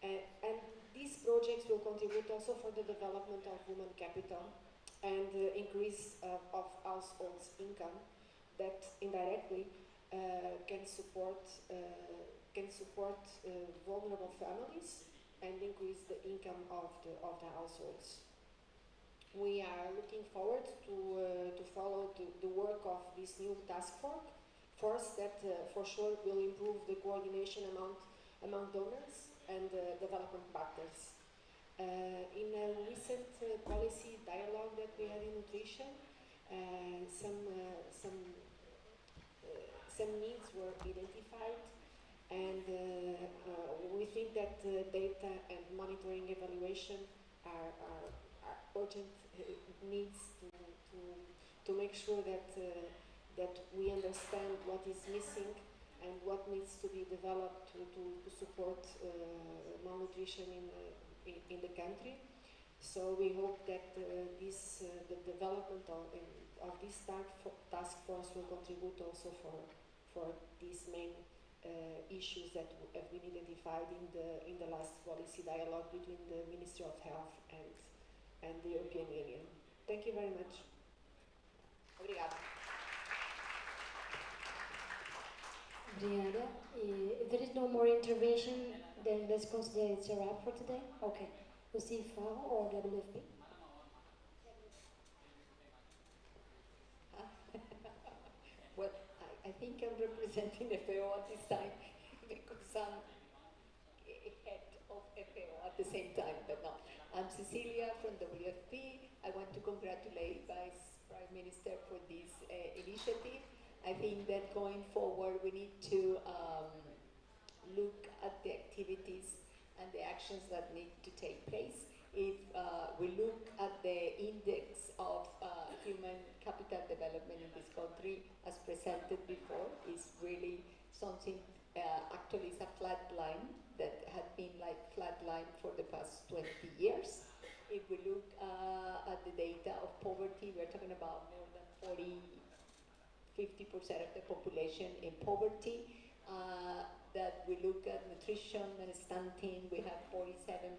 And these projects will contribute also for the development of human capital and increase of households' income that indirectly can support vulnerable families and increase the income of the households. We are looking forward to follow the work of this new task force that for sure will improve the coordination among donors and development partners. In a recent policy dialogue that we had in nutrition, some needs were identified, and we think that data and monitoring evaluation are urgent needs to make sure that we understand what is missing and what needs to be developed to support malnutrition in the country. So we hope that the development of this task force will contribute also for these main issues that have been identified in the last policy dialogue between the Ministry of Health and the European Union. Thank you very much. Obrigada. Obrigada. If there is no more intervention, then let's consider it's a wrap for today. Okay. We'll see FAO or WFP. Well, I think I'm representing FAO at this time because I'm head of FAO at the same time, but no. I'm Cecilia from WFP. I want to congratulate Vice Prime Minister for this initiative. I think that going forward we need to look at the activities and the actions that need to take place. If we look at the index of human capital development in this country, as presented before, is really something, actually it's a flat line that had been like flat line for the past 20 years. If we look at the data of poverty, we're talking about more than 50% of the population in poverty. That we look at nutrition and stunting, we have 47%.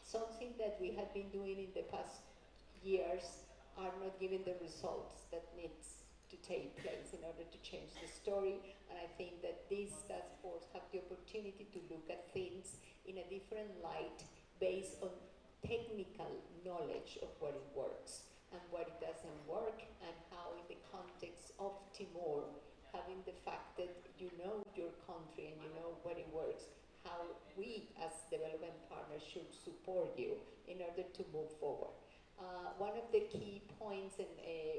Something that we have been doing in the past years are not giving the results that needs to take place in order to change the story. And I think that this task force have the opportunity to look at things in a different light based on technical knowledge of what it works and what it doesn't work, and how in the context of Timor, having the fact that you know your country and you know what it works, how we as development partners should support you in order to move forward. One of the key points, and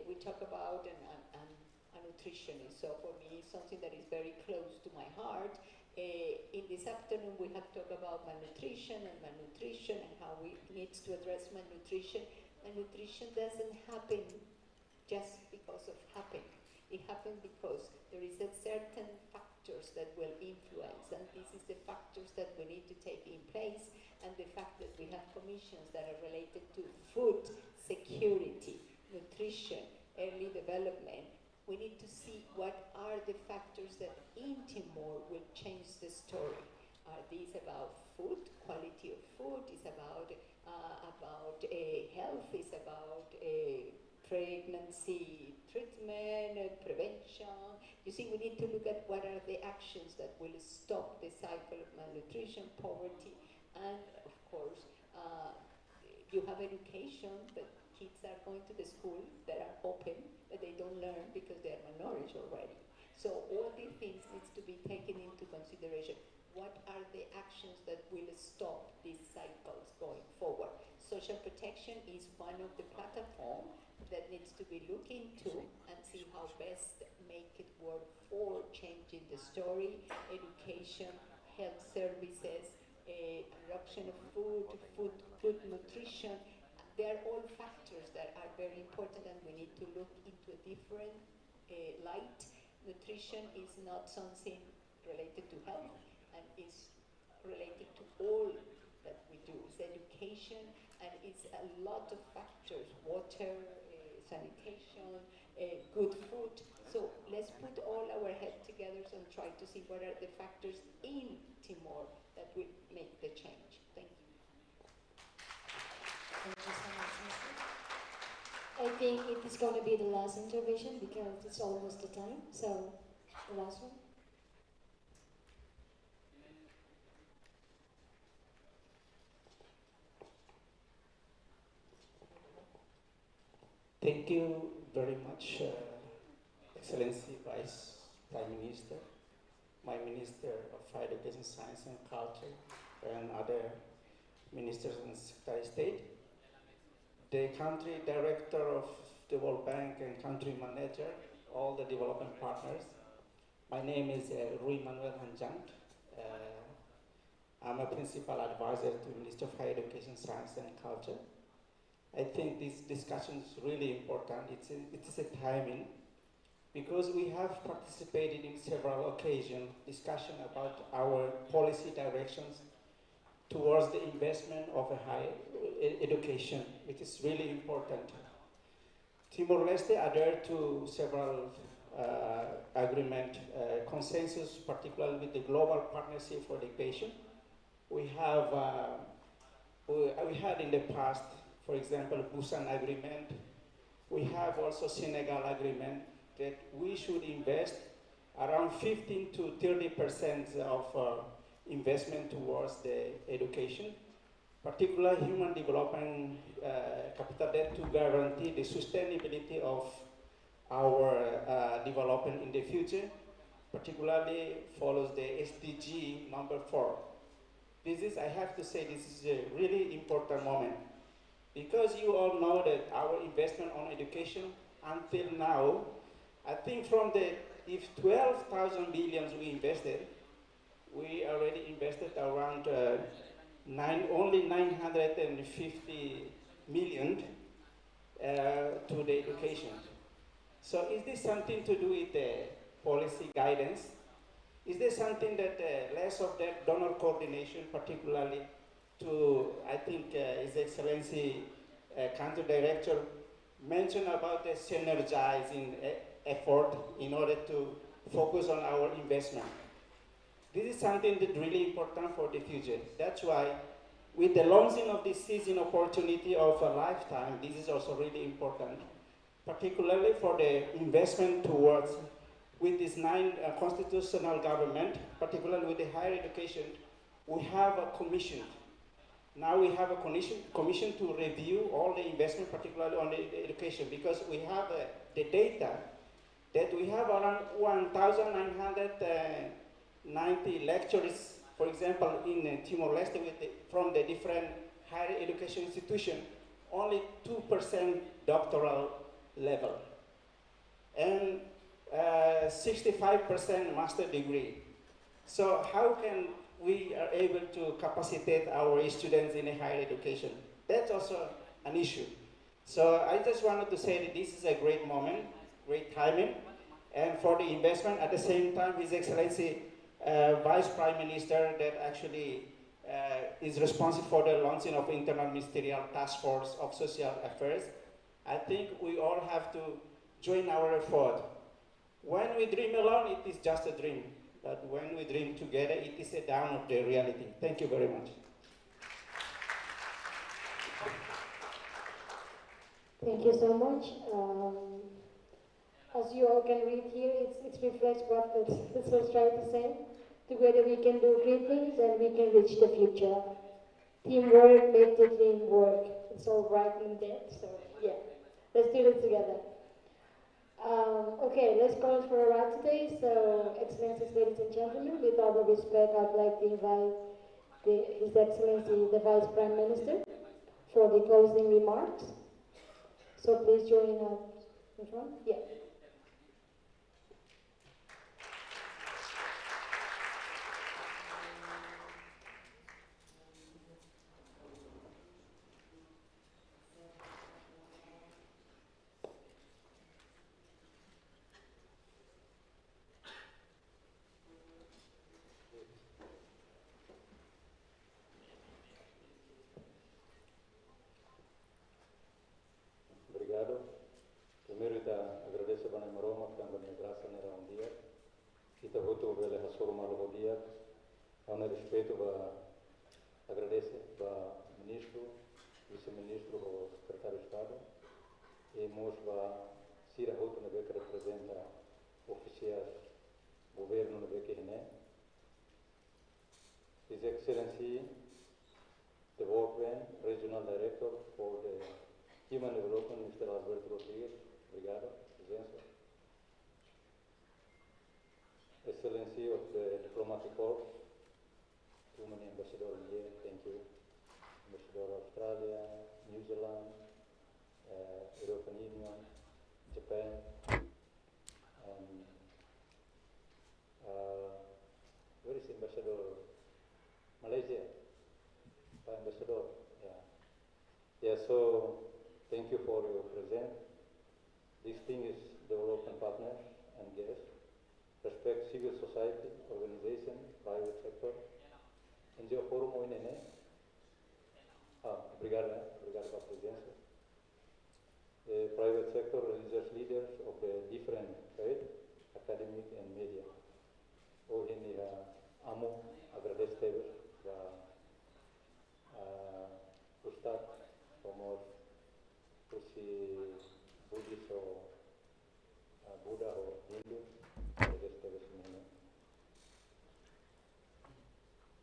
we talk about a nutritionist, so for me it's something that is very close to my heart. In this afternoon we have talked about malnutrition and how we need to address malnutrition. Malnutrition doesn't happen just because of happening. It happens because there is a certain factors that will influence, and this is the factors that we need to take in place, and the fact that we have commissions that are related to food security, nutrition, early development. We need to see what are the factors that in Timor will change the story. Are these about food, quality of food? Is about health? Is about pregnancy treatment, prevention? You see, we need to look at what are the actions that will stop the cycle of malnutrition, poverty, and of course, you have education, but kids are going to the school that are open, but they don't learn because they are malnourished already. So all these things needs to be taken into consideration. What are the actions that will stop these cycles going forward? Social protection is one of the platforms that needs to be looked into and see how best make it work for changing the story. Education, health services, production of food, good nutrition. They are all factors that are very important, and we need to look into a different light. Nutrition is not something related to health, and is related to all that we do. It's education, and it's a lot of factors: water, sanitation, good food. So let's put all our head together and try to see what are the factors in Timor that will make the change. Thank you. Thank you so much, Mr. I think it is going to be the last intervention because it's almost the time. So, the last one. Thank you very much, Excellency Vice Prime Minister, my Minister of Higher Education, Science and Culture, and other ministers and Secretary of State, the country director of the World Bank and country manager, all the development partners. My name is Rui Manuel Hanjang. I'm a principal advisor to the Minister of Higher Education, Science and Culture. I think this discussion is really important. It is a timing, because we have participated in several occasions discussion about our policy directions towards the investment of a higher education, which is really important. Timor-Leste adhered to several consensus, particularly with the Global Partnership for Education. We had in the past, for example, Busan Agreement. We have also Senegal Agreement that we should invest around 15 to 30% of investment towards the education, particularly human development capital debt, to guarantee the sustainability of our development in the future, particularly follows the SDG number 4. this is, I have to say, this is a really important moment. Because you all know that our investment on education until now, I think from the, if 12,000 billions we invested, we already invested around only 950 million to the education. So is this something to do with the policy guidance? Is there something that less of that donor coordination, particularly to, I think His Excellency Country Director mentioned about the synergizing effort in order to focus on our investment. This is something that's really important for the future. That's why with the launching of this season opportunity of a lifetime, this is also really important, particularly for the investment towards with this 9 constitutional government, particularly with the higher education. We have a commission. Now we have a commission to review all the investment, particularly on the education, because we have the data that we have around 1,990 lecturers, for example, in Timor-Leste from the different higher education institutions, only 2% doctoral level, and 65% master degree. So how can we are able to capacitate our students in a higher education? That's also an issue. So I just wanted to say that this is a great moment, great timing, and for the investment. At the same time, His Excellency Vice Prime Minister that actually is responsible for the launching of Inter-Ministerial Taskforce of Social Affairs. I think we all have to join our effort. When we dream alone, it is just a dream. But when we dream together, it is a dawn of the reality. Thank you very much. Thank you so much. As you all can read here, it reflects what this was trying to say. Together we can do great things and we can reach the future. Teamwork makes the dream work. It's all right in there. So yeah, let's do it together. Okay, let's call for a ride today. So, Excellencies, ladies and gentlemen, with all the respect, I'd like to invite His Excellency, the Vice Prime Minister, for the closing remarks. So please join us in front. Yeah. Primeiro, agradeço a Bana Maroma que também me graça nera dia. E te voto vele hasor malo dia. Ao respeito agradeço ao ministro, vice-ministro, ao secretário de Estado e mos sira voto na que representa oficiais governo na que é. His Excellency, the Workman, Regional Director for the Human Development, Mr. Alberto Rodriguez. Obrigado, presença. Excellency of the Diplomatic Corps, Women Ambassador here, thank you. Ambassador Australia, New Zealand, European Union, Japan, and where is Ambassador? Malaysia, Ambassador, yeah. Yeah, so thank you for your presence. Distinguished development partners and guests, respect civil society, organization, private sector, NGO forum ONN. Obrigado pela presença. Private sector, religious leaders of the different faith, academic and media. Hoje amo agradecer a Ustad, como Buddhist or Buddha or Hindu,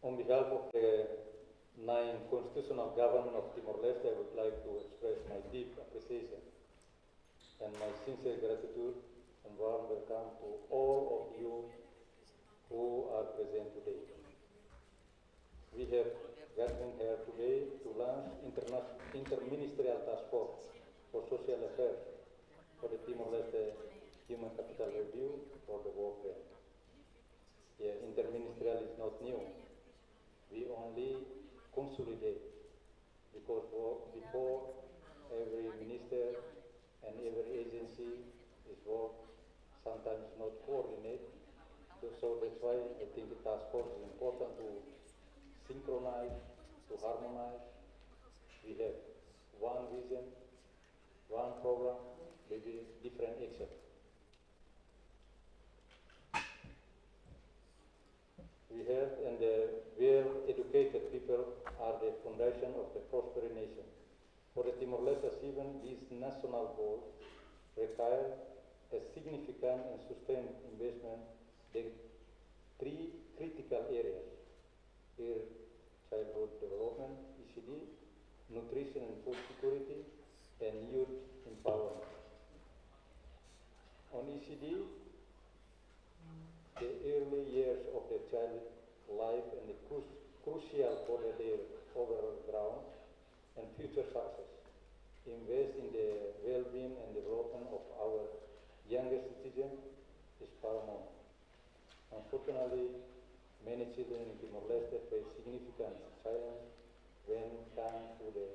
on behalf of the 9 constitutional government of Timor-Leste, I would like to express my deep appreciation and my sincere gratitude and warm welcome to all of you who are present today. We have Inter-Ministerial Taskforce for Social Affairs for the Timor-Leste Human Capital Review for the work there. Yeah, Inter-Ministerial is not new. We only consolidate because before every minister and every agency is work sometimes not coordinate. So that's why I think the task force is important to synchronize, to harmonize. We have one vision, one program, maybe different action. We have, and the well-educated people are the foundation of the prosperous nation. For the Timor-Leste, even these national goals require a significant and sustained investment in three critical areas: early childhood development, ECD, nutrition and food security, and youth empowerment. On ECD, the early years of the child's life and the crucial for their overall ground and future success. Invest in the well-being and development of our younger citizens is paramount. Unfortunately, many children in Timor-Leste face significant challenge when it comes to the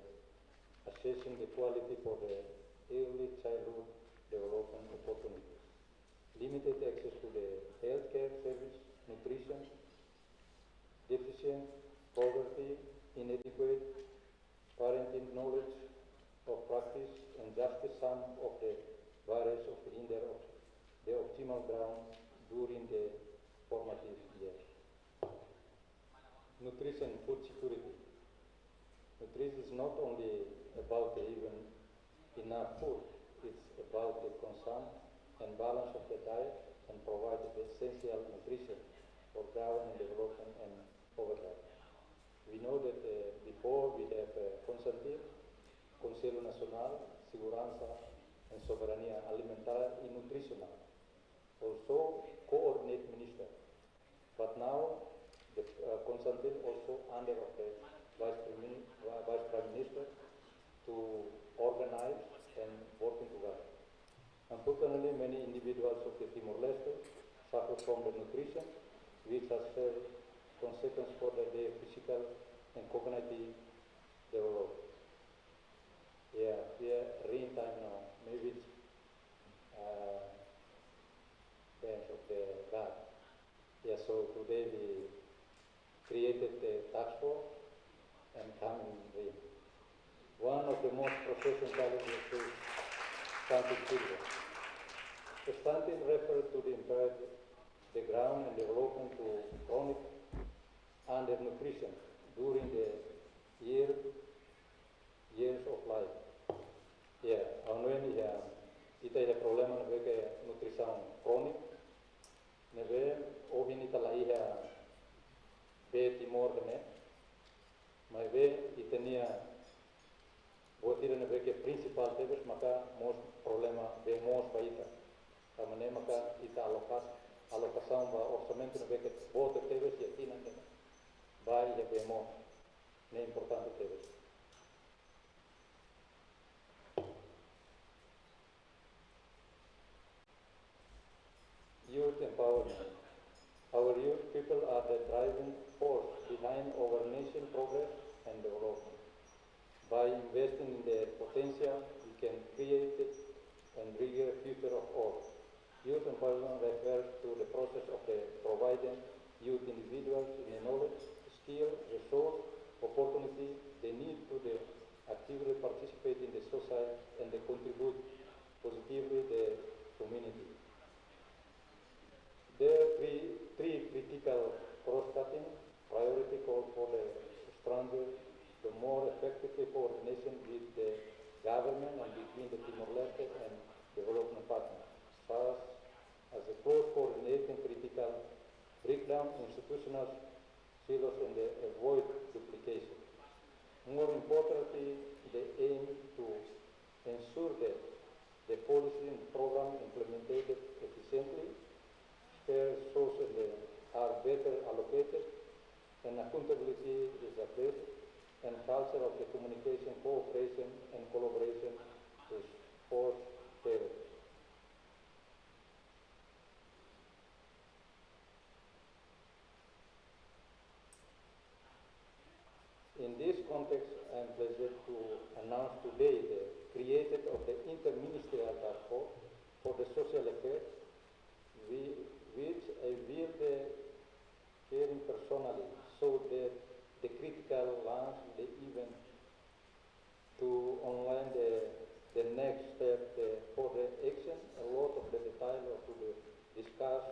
assessing the quality for the early childhood development opportunities. Limited access to the healthcare service, nutrition, deficient, poverty, inadequate parenting knowledge of practice, and justice some of the barriers of hinder of the optimal ground during the formative years. Nutrition and food security. Nutrition is not only about even enough food, it's about the consumption and balance of the diet and provide the essential nutrition for growth and development and overlife. We know that before we have Consejo Nacional, Segurança and Soberanía Alimentaria y Nutricional, also coordinate minister. But now the Consultant also under of the Vice Prime Minister to organize and working together. Unfortunately, many individuals of the Timor-Leste suffer from the nutrition, which has consequences for their physical and cognitive development. Yeah, we are in time now. Maybe it's the end of the God. Yeah, so today we created the task force and come in rain. One of the most pressing challenges is stunted children. The stunting refers to the impaired the ground and development to chronic undernutrition during the years of life. Yeah, anueni ya ita ya problema na beke nutrição chronic, nebe ohini talai ya be Timor ne, mas be itania botira na beke principal tebes maka most problema be most baita. Kamane maka ita alocação ba orçamento na beke bota tebes ya tina ne, vai ya be most ne importante tebes. Youth empowerment. Our youth people are the driving force behind our nation's progress and development. By investing in their potential, we can create and bring a future of all. Youth empowerment refers to the process of providing youth individuals in the knowledge, skill, resource, opportunity they need to actively participate in the society and they contribute positively to the community. There are three critical cross-cutting priority call for the stronger, the more effectively coordination with the government and between the Timor-Leste and development partners. First, as a close coordinating critical breakdown institutional silos and avoid duplication. More importantly, they aim to ensure that the policy and program implemented efficiently, fair resources are better allocated, and accountability is addressed, and culture of the communication, cooperation, and collaboration is force shared. In this context, I am pleased to announce today the creation of the Inter-Ministerial Taskforce for the social affairs, which I will be chairing personally, so that the critical launch the event to online the next step for the action, a lot of the detail to the discuss.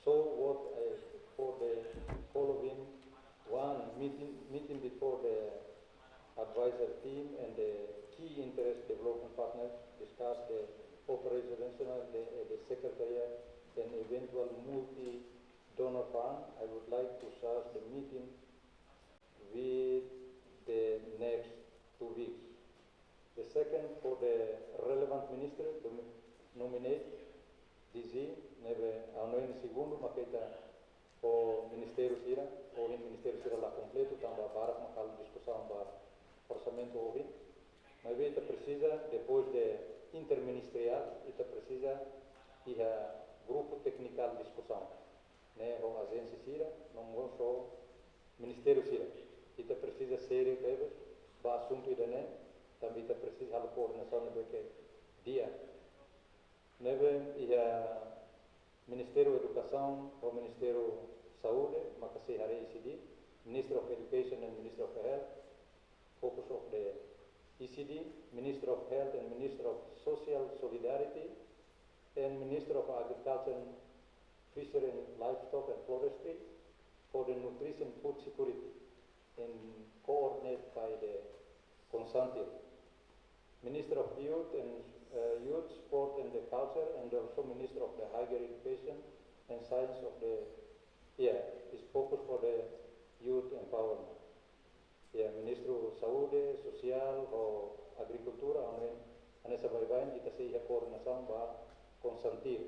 So what for the following one meeting before the advisor team and the key interest development partners discuss the operational, the secretariat and eventual multi-donor fund. I would like to start the meeting with the next 2 weeks. The second, for the relevant minister to nominate DZ, neve anoen segundo, makita o Ministério Sira, ou em Ministério Sira lá completo, também para uma discussão para orçamento hoje. Mas ita precisa, depois de Inter-Ministerial, ita precisa ir a grupo técnico de discussão. Né, a agência Sira, não vão só Ministério Sira. Ita precisa ser teves, para assunto ida né, também ita precisa a coordenação de que dia. Neve e a Ministério da Educação, o Ministério da Saúde, Makasih Hari ECD, Minister of Education and Minister of Health, focus of the ECD, Minister of Health and Minister of Social Solidarity, and Minister of Agriculture, Fishery and Livestock and Forestry for the nutrition food security, and coordinated by the consultant. Minister of Youth and Youth, Sport and the Culture, and also Minister of the Higher Education and Science of the, is focus for the youth empowerment. Ministro Saúde, Social, o Agricultura, ane sa baybayin, kita sa iya koordinasyon ba konsentir.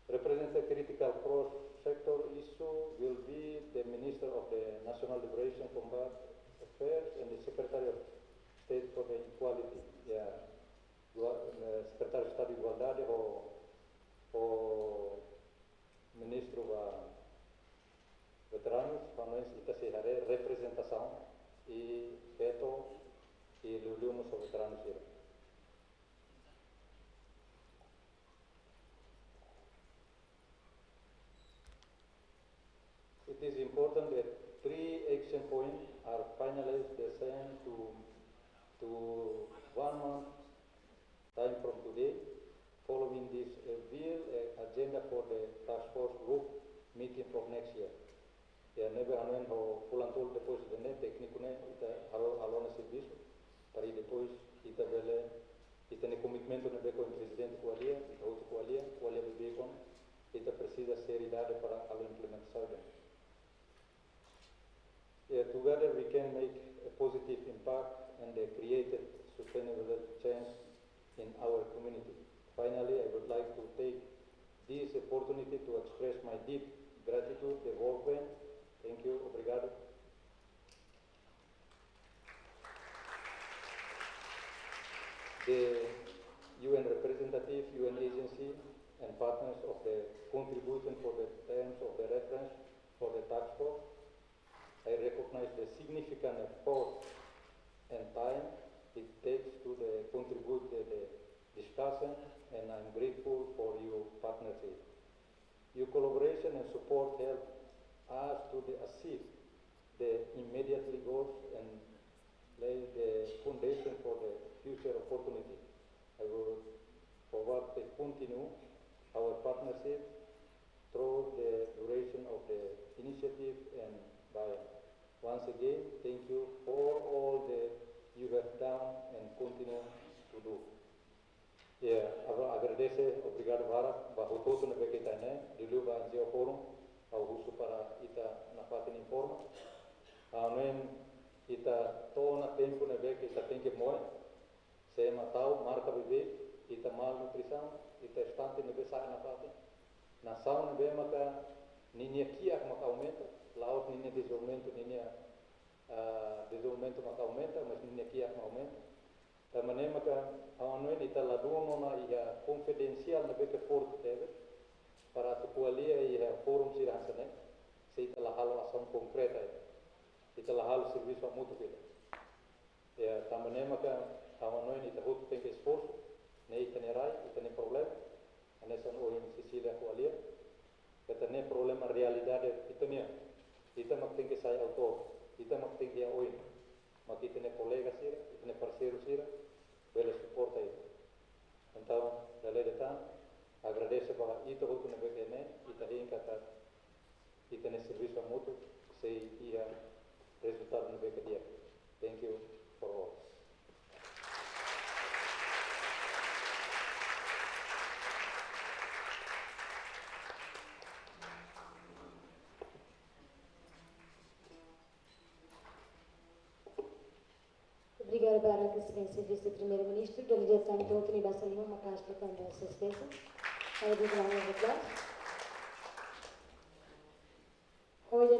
Represent the critical cross-sector issue will be the Minister of the National Liberation Combat Affairs and the Secretary of State for the Equality. Secretary of State Igualdade o Ministro ba veteranos, quando ita se hare representação e veto e lulumos o veteranos here. It is important that 3 action points are finalized the same to 1 month time from today. Following this bill, agenda for the task force group meeting for next year. Neve hanen ho pulantul depois de ne técnico ne ita alona serviço para depois ita vele ita ne commitmento ne com o presidente Coalia, ita outro Coalia bebe com ita precisa seriedade para a implementação. Together we can make a positive impact and create a sustainable change in our community. Finally, I would like to take this opportunity to express my deep gratitude to the World Bank. Thank you, obrigado. The UN representative, UN agency, and partners of the contribution for the terms of the reference for the task force. I recognize the significant effort and time it takes to contribute to the discussion, and I'm grateful for your partnership. Your collaboration and support help us to achieve the immediately goals and lay the foundation for the future opportunity. I will forward to continue our partnership through the duration of the initiative and by. Once again, thank you for all that you have done and continue to do. Agradece, obrigado Vara, bajo todo na bekita ne, dilu ba anzio forum, au husu para ita na patin informa. Amen, ita to na tempo na bek ita tenke moe, se matau marca bebe, ita malnutrição, ita estante na besa na patin. Na saun be maka ninia kiak maka aumenta, laut ninia desenvolvimento ninia desde o momento que aumenta, mas nem aqui aumenta. Da maneira que a noite está lá dona e a confidencial na beca forte teve para a coalia e a fórum se dança, né? Se está lá a ação concreta, está lá o serviço a muito vida. E da maneira que a noite está muito tem que esforço, né? E tem rai, e tem problema, a nessa noite Sicília coalia, que tem problema realidade italiana. Ita mak tem que sair autor, ita mak tem que ir hoje, mas ita tem colegas sira, ita tem parceiros sira, bela suporta isso. Então, daí de tanto, agradeço para ita outro na BPM, ita hinca tá, ita tem serviço mútuo, se ia resultado na BPM. Thank you for all. Obrigada para a Excelência Vice-Primeiro-Ministro, delegação de Outro Nibasalima, uma casa para a assistência. Para dizer uma aplauso. Hoje,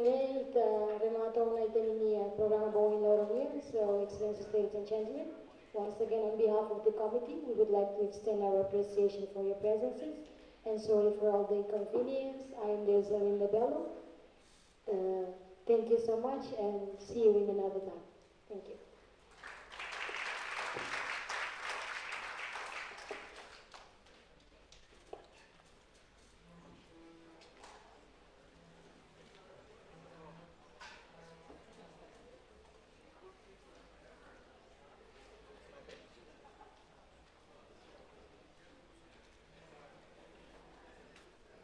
remata o programa Bom in Lord of Years, so Excellencies, ladies and gentlemen, once again on behalf of the committee, we would like to extend our appreciation for your presences and sorry for all the inconvenience. I am Linda Bello. Thank you so much and see you in another time. Thank you.